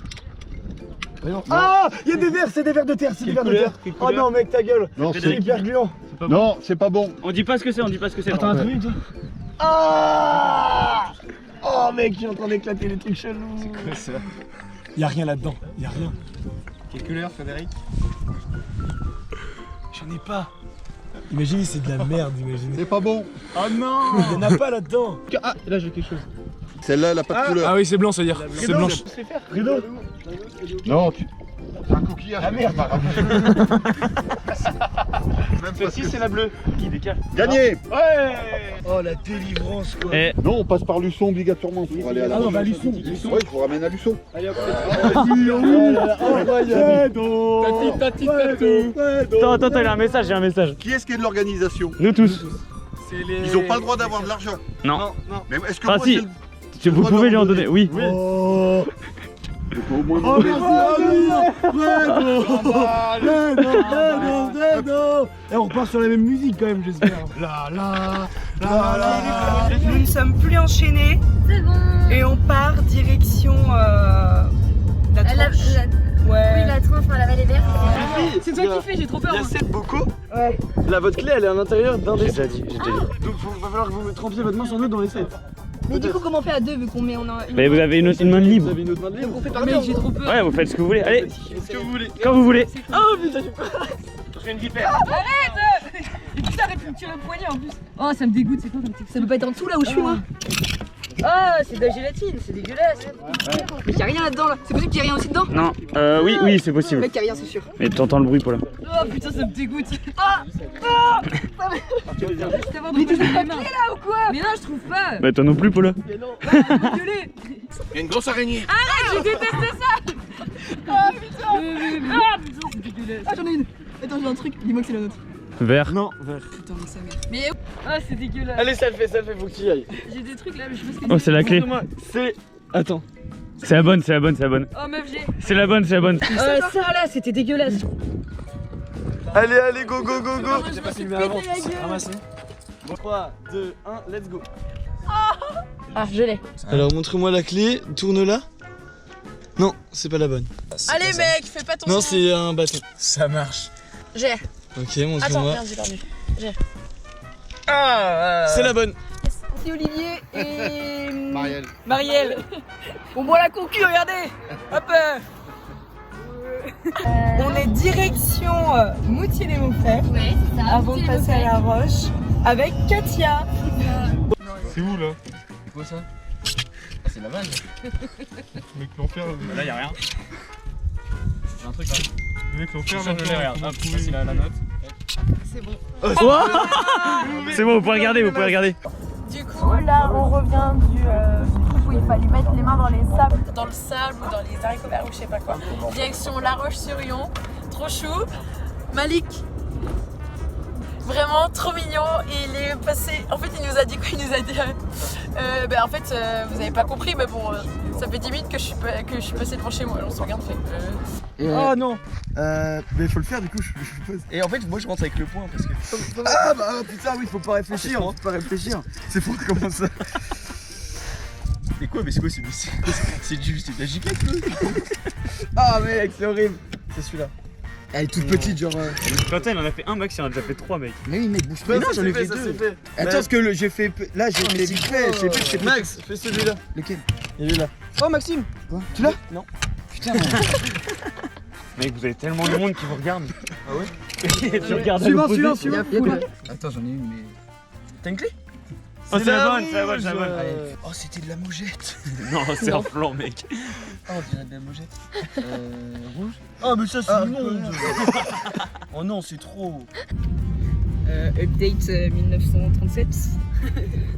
Ah, il y a des verres, c'est des verres de terre, c'est des verres de terre. Oh non, mec, ta gueule. Non, c'est hyper gluant. Non, c'est pas bon. On dit pas ce que c'est, Attends, un truc, toi. Ah! Oh, mec, je suis en train d'éclater les trucs chelous. C'est quoi ça? Y'a rien là-dedans, y'a rien. Quelle couleur, Frédéric? J'en ai pas. Imaginez, c'est de la merde, imaginez. C'est pas bon. Oh non! Il y en a pas là-dedans. Ah, là j'ai quelque chose. Celle-là, elle a pas de couleur. Ah oui, c'est blanc, ça veut dire. C'est blanche. Rideau. Non, c'est un coquillage. Ah merde. Celle-ci, c'est la bleue. Qui décale? Gagné. Ouais! Oh, la délivrance, quoi. Non, on passe par Luçon obligatoirement pour aller à la... Ah non, bah Luçon. Oui, je vous ramène à Luçon. Allez hop. Attends, il y a un message, Qui est-ce qui est de l'organisation? Nous tous. Ils ont pas le droit d'avoir de l'argent. Non. Mais est-ce que Ah moi, si, vous pouvez lui en donner, oui. Oh. Au moins, Oh merci. Et on repart sur la même musique quand même, j'espère. Nous ne sommes plus enchaînés. C'est bon. Et on part direction la tranche. Ouais. Oui, la tranche par la vallée verte. C'est toi qui fais, j'ai trop peur. Il y a 7 bocaux. Ouais. Là, votre clé, elle est à l'intérieur d'un des 7. Donc il va falloir que vous trempiez votre main sans doute dans les 7. Mais du coup, comment on fait à deux vu qu'on met on a une... Mais vous avez une main de libre. Vous avez une autre main de libre. On fait par mec, j'ai trop peur. Ouais, vous faites ce que vous voulez. Allez, Ce que vous voulez. quand vous voulez. Oh putain, j'ai peur. J'ai une vipère. Arrête. Putain, arrête de me tirer le poignet en plus. Oh, ça me dégoûte, c'est quoi comme truc? Ça peut pas être en dessous là où je suis moi? Ah, c'est de la gélatine, c'est dégueulasse. Mais y'a rien là-dedans là. C'est possible qu'il y ait rien aussi dedans? Non, oui, c'est possible. Mec, y'a rien, c'est sûr. Mais t'entends le bruit, Paula. Oh putain, ça me dégoûte. Ah. Mais tu trouves pas là ou quoi? Mais non, je trouve pas. Bah toi non plus, Paula. Mais non. Gueuler. Il y a une grosse araignée. Arrête, je déteste ça. Ah putain. Ah putain, c'est dégueulasse. Ah, j'en ai une. Attends, j'ai un truc. Dis-moi que c'est la nôtre. Vert. Non, vert. Putain, mais ça merde. Mais ah, c'est dégueulasse. Allez, ça le fait, faut que tu y ailles. J'ai des trucs là, mais je sais pas ce que Oh, c'est la clé. C'est. Attends. C'est la bonne, c'est la bonne, c'est la bonne. Oh meuf, j'ai. C'est la bonne, c'est la bonne. Ça là, c'était dégueulasse. Allez, go. Je sais pas si le mets avant. Ramassez. 3, 2, 1, let's go. Ah, je l'ai. Alors, montre-moi la clé, tourne-la. Non, c'est pas la bonne. Allez mec, fais pas ton Non, son. c'est un bâton. Ça marche. J'ai. Ok, Attends, montre-moi. merde, j'ai perdu. J'ai. C'est la bonne. C'est Olivier et. Marielle. Marielle. On voit la concu, regardez. Hop. On est direction Moutier-les-Monfrères. Ouais, c'est ça. Avant de passer à la Roche avec Katia. C'est où là? C'est quoi ça? C'est la vanne. Mec, l'enfer. Là, y'a rien. J'ai un truc là. Le mec, l'enfer. Je ne rien. Hop, ça c'est la note. C'est bon. C'est bon, vous pouvez regarder, vous pouvez regarder. Du coup, là, on revient du truc où il fallait mettre les mains dans les sables, dans le sable ou dans les haricots verts ou je sais pas quoi. Direction La Roche-sur-Yon, trop chou. Malik, vraiment trop mignon. Et il est passé. En fait, il nous a dit quoi? Il nous a dit. En fait, vous avez pas compris, mais bon, ça fait 10 minutes que je suis passé devant chez moi. On s'en regarde fait. Oh non. Mais faut le faire du coup, je suppose. Et en fait, moi je rentre avec le point parce que. Ah bah putain, oui, faut pas réfléchir. Faut pas réfléchir. C'est fou, comment ça? C'est quoi? Mais c'est quoi celui-ci? C'est de la giclette. Ah mec, c'est horrible. C'est celui-là. Elle est toute petite, genre. Quentin, il en a fait un, Max, il en a déjà fait 3, mec. Mais oui, mec, bouge pas. Non, j'en ai fait 2. Attends, parce que j'ai fait. Là, j'ai fait vite fait. Je sais plus. Max, fais celui-là. Lequel? Il est là. Oh Maxime. Quoi? Tu l'as? Non. Putain. Mec, vous avez tellement de monde qui vous regarde. Ah ouais? Tu regardes à Suivant, l'opposé. suivant. Attends, j'en ai une, mais. T'as une clé? Oh, c'est la bonne, c'est la bonne, c'est la bonne. Oh, c'était de la mougette. Non, c'est un flanc, mec. Oh, on dirait de la mougette. Rouge. Oh, mais ça, c'est immonde. Oh non, c'est trop. Update 1937.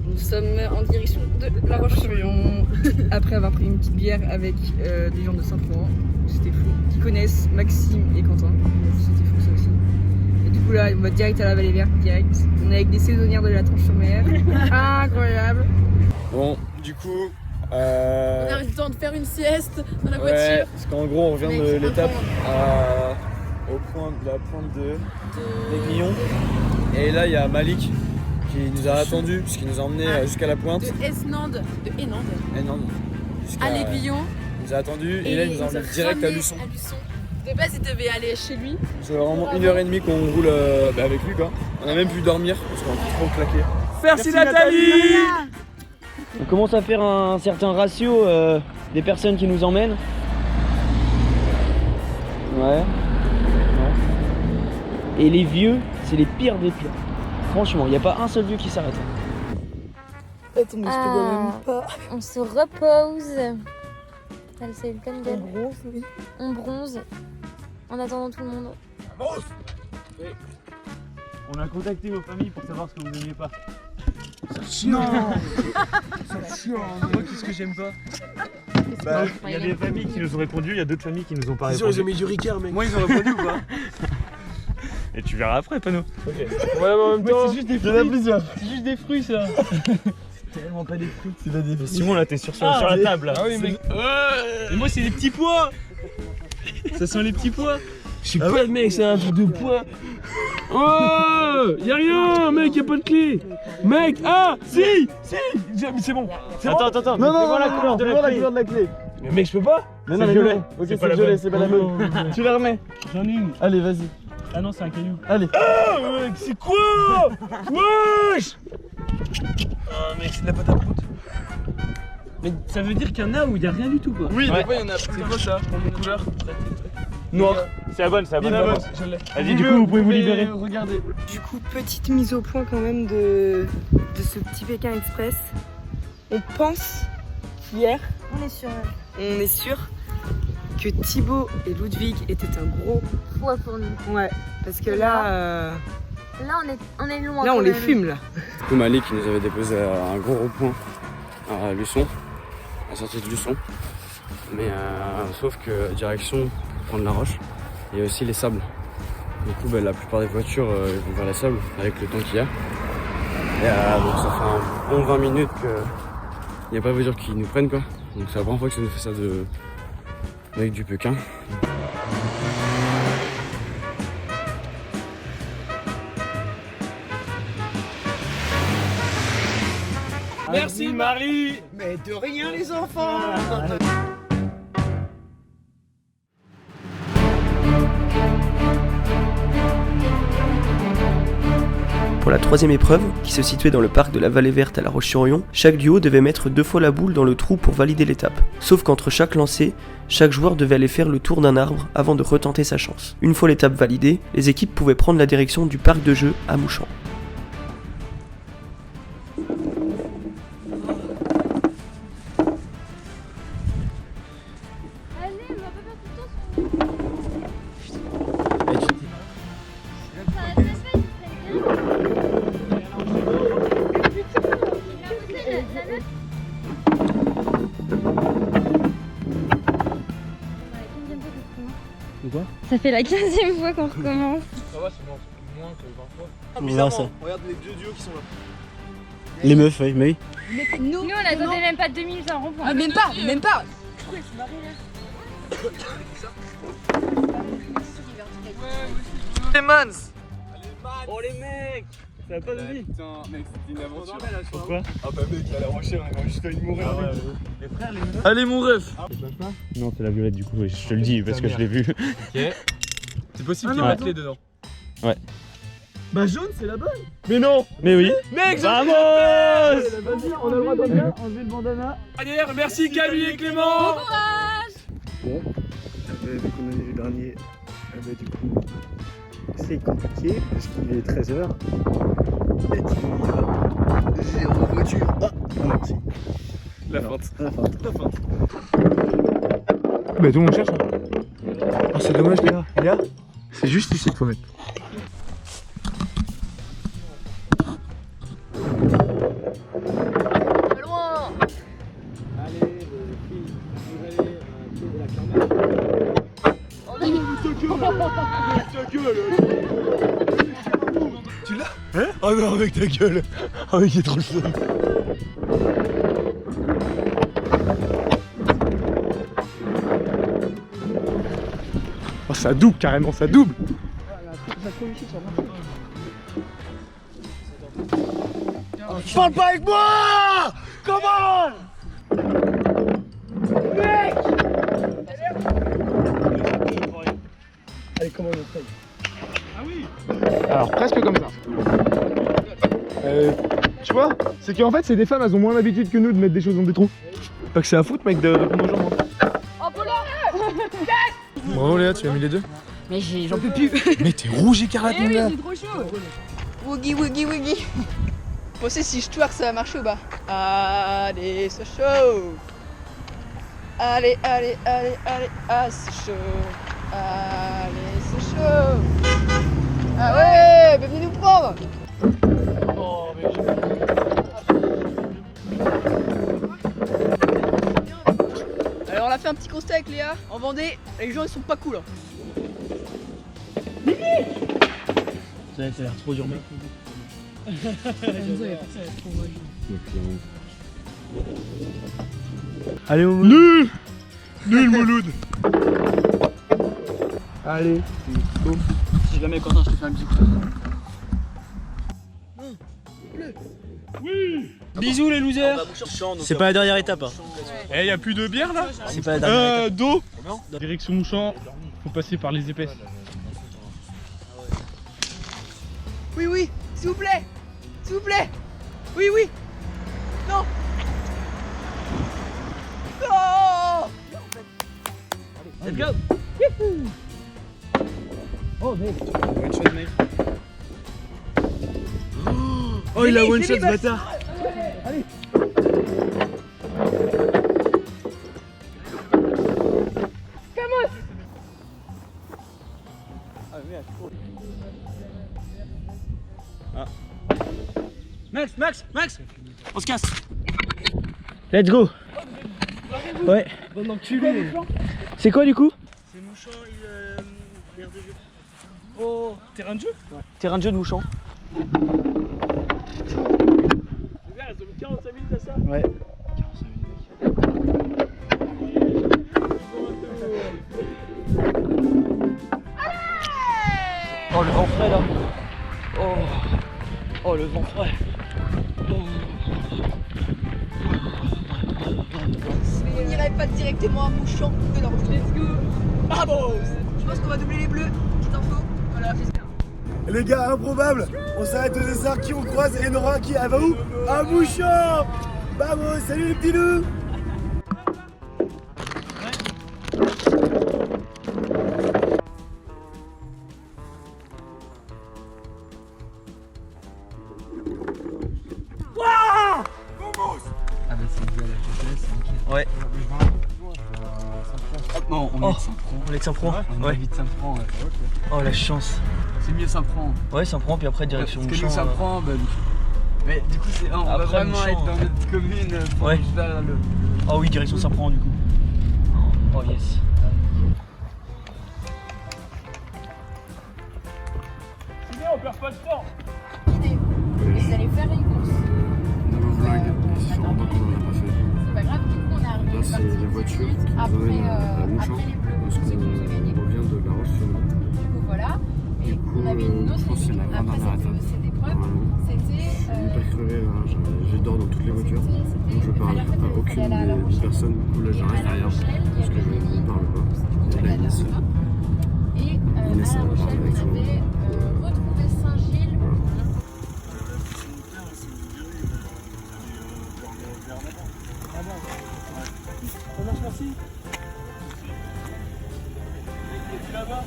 Nous sommes en direction de La Roche-sur-Yon après avoir pris une petite bière avec des gens de Saint-Florent. C'était fou. Qui connaissent Maxime et Quentin. C'était fou ça aussi. Et du coup là, on va direct à la Vallée Verte, direct. On est avec des saisonnières de la Tranche-sur-Mer. Incroyable. Bon, du coup. On a eu le temps de faire une sieste dans la Ouais, voiture. parce qu'en gros, on revient de l'étape au point de la pointe de l'Aiguillon. Et là, il y a Malik qui nous a attendu, puisqu'il nous a emmené jusqu'à la pointe. De Esnande, Jusqu'à à l'Aiguillon. Il nous a attendu et là, il nous a emmené direct à Luçon. De base, il devait aller chez lui. C'est vraiment 1h30 qu'on roule avec lui, quoi. On a même pu dormir parce qu'on a trop claqué. Merci Nathalie. On commence à faire un certain ratio des personnes qui nous emmènent. Ouais. Et les vieux, c'est les pires des pires. Franchement, il n'y a pas un seul vieux qui s'arrête. Attends, mais je te vois même pas. On se repose. Allez, c'est une pleine gueule. On bronze, oui. On bronze. En attendant tout le monde. On a contacté vos familles pour savoir ce que vous n'aimiez pas. Non. C'est chiant. Moi, qu'est-ce que j'aime pas? Il y a des familles qui nous ont répondu, il y a d'autres familles qui nous ont pas C'est sûr, ils ont répondu. mis du Ricard, mec. Moi, ils ont répondu ou pas? Et tu verras après, Pano. Ok. Ouais, mais en même temps, c'est juste des fruits. plusieurs. C'est juste des fruits, ça. tellement pas des fruits. C'est pas des fruits. Simon, là, t'es sur la table. Là. Ah oui, mec. Et moi, c'est les petits pois. Ça sent les petits pois. Je sais pas, mec, c'est un truc de pois. Oh, y'a rien, mec, y'a pas de clé. Mec, ah, si, c'est bon. Attends, Non, fais voir la couleur de la clé. Mais mec, je peux pas. Non, non, mais violet. non. Ok, C'est c'est pas la violet, bonne. c'est pas la bonne. Tu la remets. J'en ai une. Allez, vas-y. Ah non, c'est un caillou. Allez. Ah, mec, c'est quoi? Wesh. Ah, mec, c'est de la pâte à prout. Mais ça veut dire qu'il y en a où il y a rien du tout, quoi. Oui, Ouais. des fois il y en a. C'est quoi ça? Quelle couleur? Noir. C'est la bonne, c'est la bonne. Je l'ai. Vas-y, du coup, vous pouvez vous libérer. Regardez. Du coup, petite mise au point quand même de ce petit Pékin Express. On pense qu'hier, On est sur on est sûr que Thibaut et Ludwig étaient un gros foi pour nous. ouais. Parce que là, Là, on est loin. là on quand les même. fume là. Du coup, Malik qui nous avait déposé à un gros rond-point à Luçon, à la sortie de Luçon. Mais sauf que direction pour prendre la roche, il y a aussi les sables. Du coup, la plupart des voitures vont vers les sables avec le temps qu'il y a. Et donc ça fait un bon 20 minutes qu'il n'y a pas de voiture qui nous prennent, quoi. Donc c'est la première fois que ça nous fait ça avec du Pékin. Merci Marie. Mais de rien les enfants. Pour la troisième épreuve, qui se situait dans le parc de la Vallée Verte à La Roche-sur-Yon, chaque duo devait mettre 2 fois la boule dans le trou pour valider l'étape. Sauf qu'entre chaque lancer, chaque joueur devait aller faire le tour d'un arbre avant de retenter sa chance. Une fois l'étape validée, les équipes pouvaient prendre la direction du parc de jeux à Mouchamp. Ça fait la 15e fois qu'on recommence. Ça va, c'est moins que 20 fois. On verra ça. Regarde les deux duos qui sont là. Les meufs, oui, mais oui. Nous, on attendait même pas 2 minutes à rond-point. Ah, même pas. Les mans. Oh les mecs. Ça va pas de vie. Putain, mec, c'était une aventure. Pourquoi? Ah bah mec, à la rochère, on va juste failli mourir. Les frères, les meufs. Allez mon ref. Non, c'est la violette, du coup, je te le dis parce que je l'ai vu. Ok. C'est possible Ah qu'il y non, ait la attends. clé dedans. Bah jaune, c'est la bonne. Mais non. Mais oui. Mec, Vamos. Vas-y, on a le droit d'enlever le bandana. Allez, merci Camille et Clément. Bon, vu qu'on est les derniers, du coup, c'est compliqué parce qu'il est 13h. Et qu'il y a 0 voiture. Ah, merci. La feinte. La feinte. La feinte. Bah tout le monde cherche. Oh, c'est dommage les gars. Les gars, c'est juste ici qu'il faut mettre. Tu l'as? Hein? Oh non, avec ta gueule. Oh mec, il est trop le seum. Oh, ça double carrément, ça double. Parle pas avec moi! Comment? Mec! Allez, comment on essaye? Ah oui. Alors, presque comme ça. Tu vois? C'est qu'en fait, c'est des femmes, elles ont moins l'habitude que nous de mettre des choses dans des trous. Pas que c'est à foutre, mec, de répondre aux gens. Oh, Polo. Bravo Léa, tu as mis les deux. Mais j'en peux plus. Mais t'es rouge écarlate, mon gars. c'est trop chaud. Woogie, woogie, woogie. Pensez si je twerk, ça va marcher ou pas? Allez, c'est chaud. Allez, allez, allez, allez, ah c'est chaud. Allez, c'est chaud. Ah ouais, bah venez nous prendre. Alors on a fait un petit constat avec Léa. En Vendée, les gens ils sont pas cool. Ça a l'air trop dur, mec. Allez, mon Nul. Nul, Mouloud. Allez, go. Si jamais Quentin, je te fais un bisou. Oui. Bisous les losers. C'est pas la dernière étape. Hein. Eh, y a plus de bière là? C'est pas la dernière étape. D'eau. Direction Mouchamp. Faut passer par les épaisses. Oui, oui, s'il vous plaît. S'il vous plaît. Oui, oui. Non. Non. Let's go. Oh, mec. One shot, mec. Oh, il a one shot ce bâtard. Allez. Vamos. Ah. Max, on se casse. Let's go. Ouais. Bon enculé. C'est quoi du coup? C'est Mouchamp et Merde de Dieu. Oh, terrain de jeu? Ouais. Terrain de jeu de Mouchamp. Les gars, ils ont mis 45 minutes à ça? Ouais. 45 minutes. Oh le vent frais là. Oh le vent frais. On n'irait pas directement à Mouchamp de leur let's go. Bravo. Je pense qu'on va doubler les bleus. Petite info. Voilà, j'espère. Les gars, improbable. On s'arrête au dessert, qui on croise et Nora qui elle va où? À Mouchamp. Vamos, salut les petits loups. Ah bah c'est dû à la GPS, ok. Ouais. Non, on est de Saint-Prand. On est de Saint-Prand. On Ouais. évite Saint-Prand, ouais. Oh la chance. C'est mieux Saint-Prand. Ouais, Saint-Prand puis après direction Parce que Mouchamp. nous Saint-Prand, bah, mais du coup c'est on va Après, vraiment Mouchamp, être dans notre commune pour ouais. faire le... Oh oui, direction Saint-Prand du coup. Oh yes. C'est bien, on perd pas de temps. Vous allez faire une course. C'est pas grave, du coup on est arrivé. Là, c'est la voiture qui nous emmène à Mouchamp, parce qu'on revient de La Roche-sur-Yon. Du coup voilà. Et on avait une autre équipe après cette épreuve. C'était. Je vais pas crever, je dors dans toutes les voitures, donc je parle à aucune des personnes. Du coup là je reste derrière, parce que je ne parle pas. Et là Inès, Et à La Rochelle, avec on tout le avait retrouvé Saint-Gilles. Ça marche, merci. Et tu là-bas?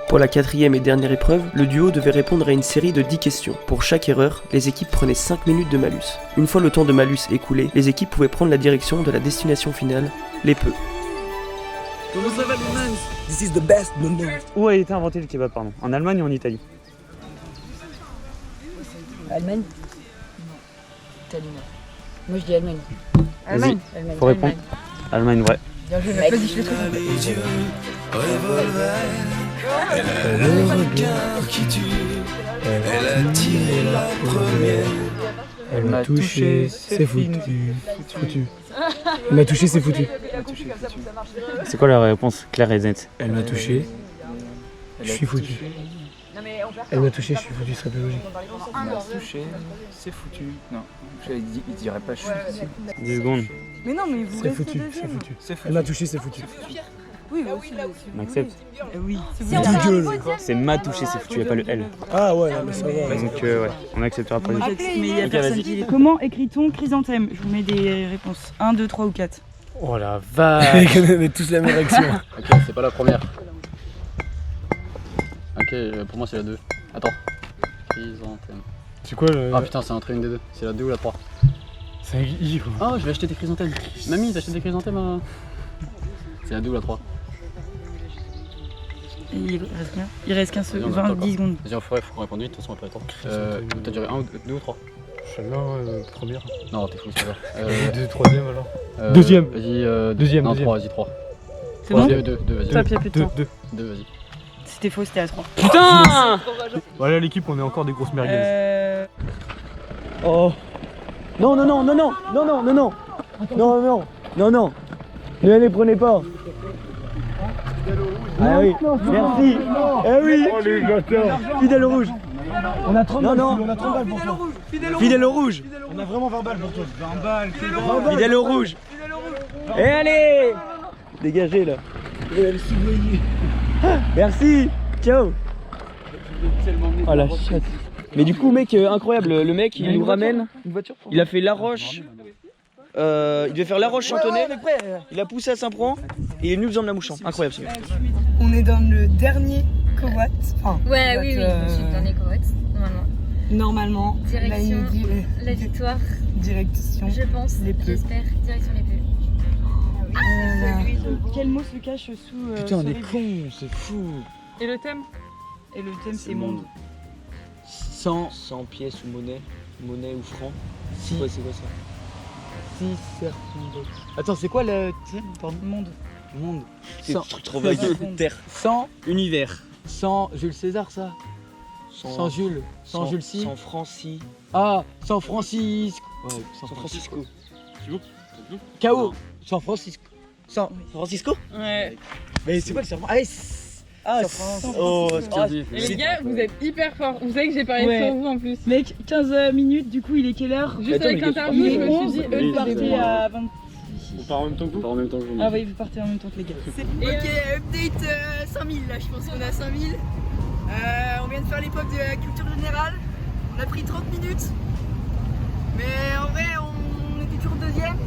Pour la quatrième et dernière épreuve, le duo devait répondre à une série de 10 questions. Pour chaque erreur, les équipes prenaient 5 minutes de malus. Une fois le temps de malus écoulé, les équipes pouvaient prendre la direction de la destination finale, les Peux. Comment ça va les mans? This is the best moment. Où a été inventé le kebab, pardon? En Allemagne ou en Italie? Allemagne? Italie, moi je dis Allemagne. Vas-y, faut répondre. Allemagne, ouais. Bien joué, mec. Vas-y, je le trouve. Elle a le regard qui tue, elle a tiré la première. Elle m'a touché, c'est foutu. Elle m'a touché, c'est foutu. C'est quoi la réponse claire et nette? Elle m'a touché, je suis foutu. Elle m'a touché, je suis foutu, ce serait plus logique. Elle m'a touché, c'est foutu. Non, il dirait pas je suis foutu. 10 secondes. Mais non, mais vous C'est foutu, c'est foutu. Elle m'a touché, c'est foutu. Oui, moi aussi. On accepte? Oui. C'est m'a touché, c'est foutu, il n'y a pas le L. Ah ouais, mais ça va. Donc ouais, on acceptera pas. Mais il y a Ok, personne vas-y. qui... Comment écrit-on chrysanthème? Je vous mets des réponses. 1, 2, 3 ou 4. Oh la vache. On avait tous la même réaction. Ok, c'est pas la première. Ok, pour moi c'est la 2. Attends. Chrysanthème. C'est quoi le... Ah putain, c'est un trait une des deux. C'est la 2 ou la 3? C'est un I quoi. Ah, je vais acheter des chrysanthèmes. Mamie, t'as acheté des chrysanthèmes C'est la 2 ou la 3? Il reste bien. Il reste 15 secondes, 10 secondes. Vas-y, faut qu'on réponde vite, de toute façon on n'a pas le temps. T'as duré 1 ou 2 ou 3? Je suis là, première. Non, t'es fou, c'est pas Deux, troisième alors. Deuxième. Vas-y, deuxième. Non, 3, vas-y, 3. C'est bon? 2, vas-y. Top, y'a plus de temps. 2, vas-y. C'était faux, c'était à 3. Putain! Voilà l'équipe, on est encore des grosses merguez. Oh. Non, non, non, non, non, non, non, non, non. Non, non, non, non. Ne les prenez pas. Ah oui, merci. Eh oui. Oh les bâtards. Fidèle au rouge. On a 30 balles, non. on a 30 balles pour toi. Fidèle au rouge. On a vraiment 20 balles pour toi. 20 balles, c'est bon. Fidèle au rouge. Et allez. Dégagez là. Merci. Ciao. Oh la chatte. Mais du coup mec incroyable, le mec il nous ramène. Il a fait La Roche. Il devait faire La Roche Chantonnay. Il a poussé à Saint-Proin et il est venu nous emmener à Mouchamp. Incroyable ce mec. On est dans le dernier covoit. Enfin, Ouais, oui, je suis le dernier covoit, normalement. Normalement, Direction là, il nous dit, la victoire. Direction. Je pense, les Peu. j'espère, direction les Peu. Quel mot se cache sous. Putain on ce est rébut con, c'est fou. Et le thème? Et le thème c'est monde. 100 pièces ou monnaie ou franc. C'est quoi ça? 6 serpents. Attends, c'est quoi le thème? Monde. Monde. C'est un truc trop vague. Terre. 100 univers. 100 Jules César ça. 100 Jules. 100 Jules si. 100 Francis. Ah, San Francisco. Ouais, San Francisco. Tu veux? KO. San Francisco. San Francisco? Ouais. Mais c'est quoi le serpent? Allez. Oh, Et les gars, vous êtes hyper forts. Vous savez que j'ai parié sur vous en plus. Mec, 15 minutes, du coup, il est quelle heure? Juste avec l'interview, je me suis dit, eux, ils partaient à 20. On part en même temps que vous? On part en même temps que vous. Ah oui, vous partez en même temps que les gars. Ok, update 5000 là, je pense qu'on est à 5000. On vient de faire l'épreuve de la culture générale. On a pris 30 minutes. Mais en vrai, on était toujours deuxième.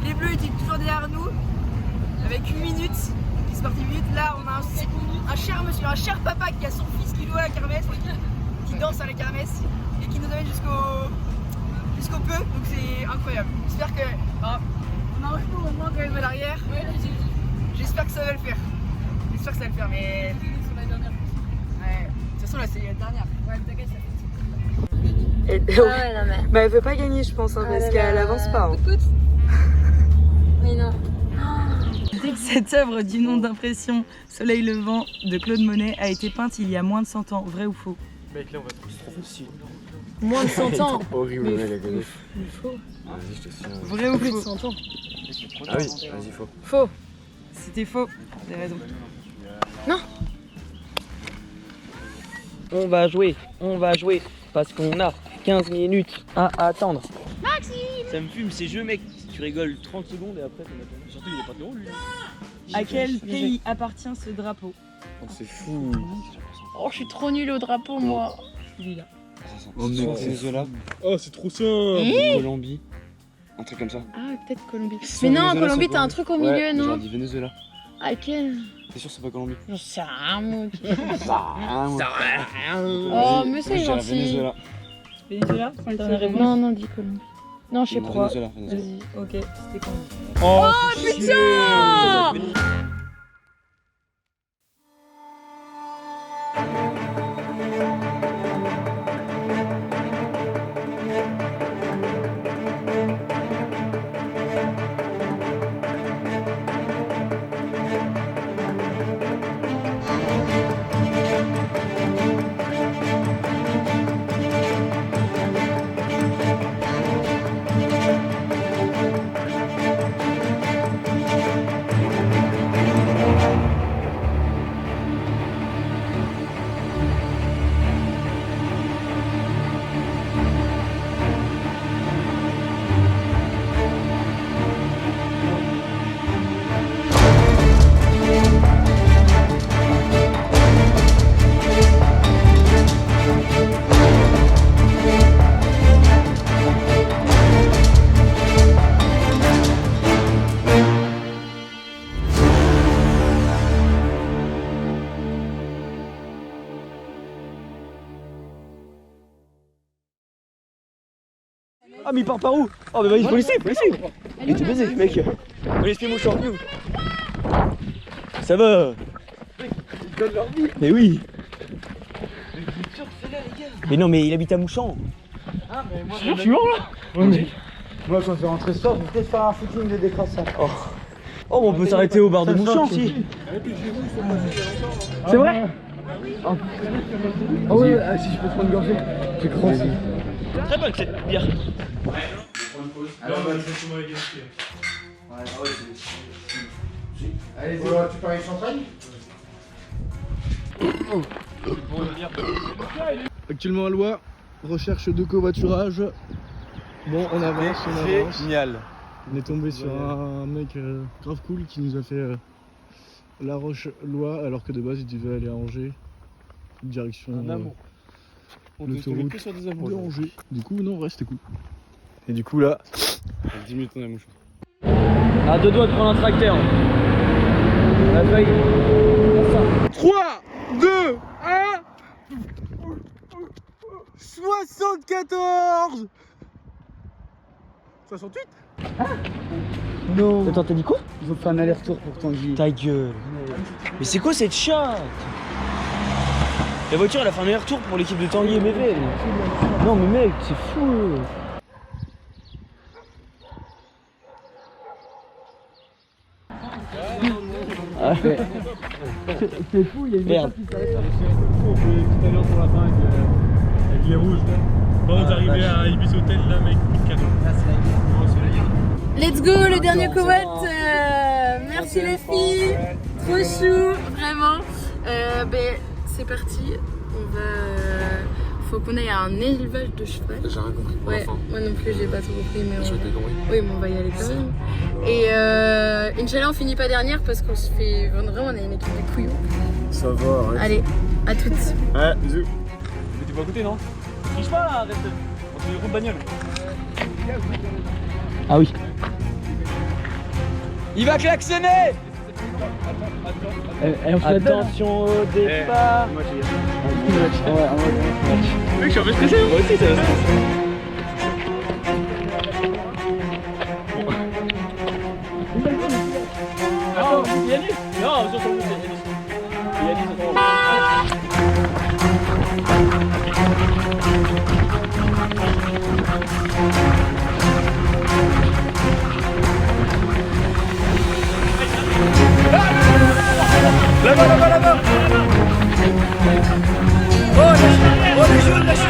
Les bleus étaient toujours derrière nous. Avec 1 minute. Qui se partit 1 minute. Là, on a un cher monsieur, un cher papa qui a son fils qui loue à la kermesse. Qui danse à la kermesse. Et qui nous amène jusqu'au peu. Donc c'est incroyable. J'espère que. On a un jour au moins quand même à l'arrière. J'espère que ça va le faire. J'espère que ça va le faire, mais. Sur la dernière. Ouais. De toute façon, là, c'est la dernière. Ouais, mais t'inquiète, ça fait. Non, mais. Bah, elle veut pas gagner, je pense, parce qu'elle avance pas. Écoute. Mais non. Cette œuvre du nom d'impression Soleil levant de Claude Monet a été peinte il y a moins de 100 ans. Vrai ou faux? Mec, là on va trouver trop facile. Moins de 100 ans. Horrible, mec, la connaît. Faux. Vas-y, je te signe. Vrai ou Plus de faux? 100 ans. Ah oui, vas-y, faux. Faux. C'était faux. T'as raison. Non. On va jouer, parce qu'on a 15 minutes à attendre. Maxime. Ça me fume ces jeux, mec. Tu rigoles 30 secondes et après, surtout il est pas drôle lui. À quel pays appartient ce drapeau? C'est fou. Oh, je suis trop nulle au drapeau, moi. Celui-là. Oh, Venezuela. Oh, c'est trop simple. Colombie. Un truc comme ça. Ah, peut-être Colombie. Mais non, Colombie, t'as un truc au milieu, Ouais, non? j'aurais dit Venezuela. À quel? T'es sûr que c'est pas Colombie? J'en sais rien, moi. Oh, mais c'est gentil. Venezuela. Venezuela? Dernière réponse? Non, non, dis Colombie. Non, je sais pas. Venezuela. Vas-y, ok, c'était Colombie. Oh, putain! Ah mais il part par où? Oh mais vas-y, faut laisser. Il était baisé mec. On laisse les mots sur nous. Ça va. donnent leur vie. Mais oui. Mais non, mais il habite à Mouchamp. Ah, mais moi, Je suis mort là. Moi, quand je vais rentrer ce soir, je vais peut-être faire un footing de décrassage. Oh, mais on peut s'arrêter au bar de Mouchamp aussi. C'est vrai? Ah ouais, si je peux prendre une gorgée, j'ai cru aussi. Très bonne cette bière. Alors, allez, tu paries champagne? Actuellement à Loire, recherche de covoiturage. Bon, on avance. Génial. On est tombé sur un mec grave cool qui nous a fait La Roche-Loire alors que de base il devait aller à Angers. Direction l'autoroute de Angers. Du coup, non, reste cool. Et du coup là, 10 minutes on a mouche. À deux doigts de prendre un tracteur. On a failli. 3, 2, 1. 74. 68. Non. Attends, t'as dit quoi? Ils ont fait un aller-retour pour Tanguy. Ta gueule. Mais c'est quoi cette chatte? La voiture elle a fait un aller-retour pour l'équipe de Tanguy et Mével. Non mais mec, c'est fou. Ah ouais. C'est fou, il y a une merde. Tout à l'heure sur la fin avec les rouges. Quand on est arrivé à Ibis Hotel, là, mec, cadeau. Let's go, le dernier covoit. Merci les filles. Trop chou, vraiment. Ben, c'est parti. On va. Faut qu'on aille à un élevage de cheval. J'ai rien compris. Ouais, moi non plus, j'ai pas tout compris. Mais J'ai compris. oui, mais on va y aller quand même. Et Inch'Allah, on finit pas dernière parce qu'on se fait. Vraiment, on a une équipe de couillons. Ça va, arrête. Allez, à toutes. Ouais, bisous. Mais tu vas goûter, non? Triche pas là, arrête. On fait des roues de bagnole. Ah oui. Il va klaxonner. Attention au départ. Mec, je suis un peu stressé. Moi aussi, ça va stresser. Non, Yannis. Non, sur ton bout, Yannis. Yannis, sur ton bout. Là-bas, là-bas, là-bas. Oh, les jaunes, la chenille.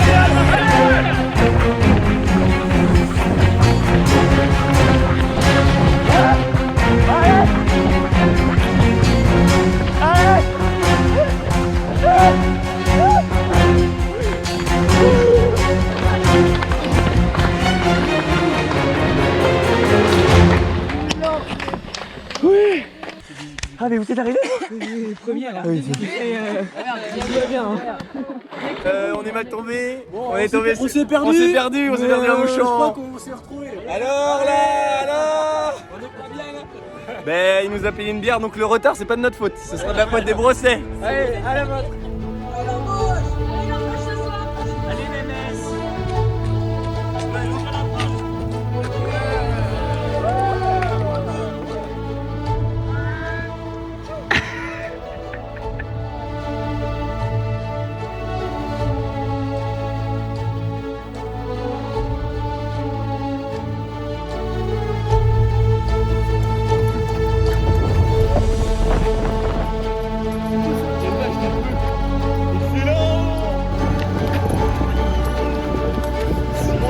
Oui. Ah mais vous êtes arrivés? Première là. Oui, On est mal tombé. On est tombé. On s'est perdu. On s'est perdu à Je Mouchamp. crois qu'on s'est retrouvés. Alors là, alors. On est pas bien là. Ben, il nous a payé une bière, donc le retard, c'est pas de notre faute. Ce sera de la faute des Brossais. Allez, à la vôtre. Allez, Mémès.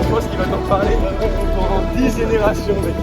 Je pense qu'il va t'en parler pendant 10 générations, mec.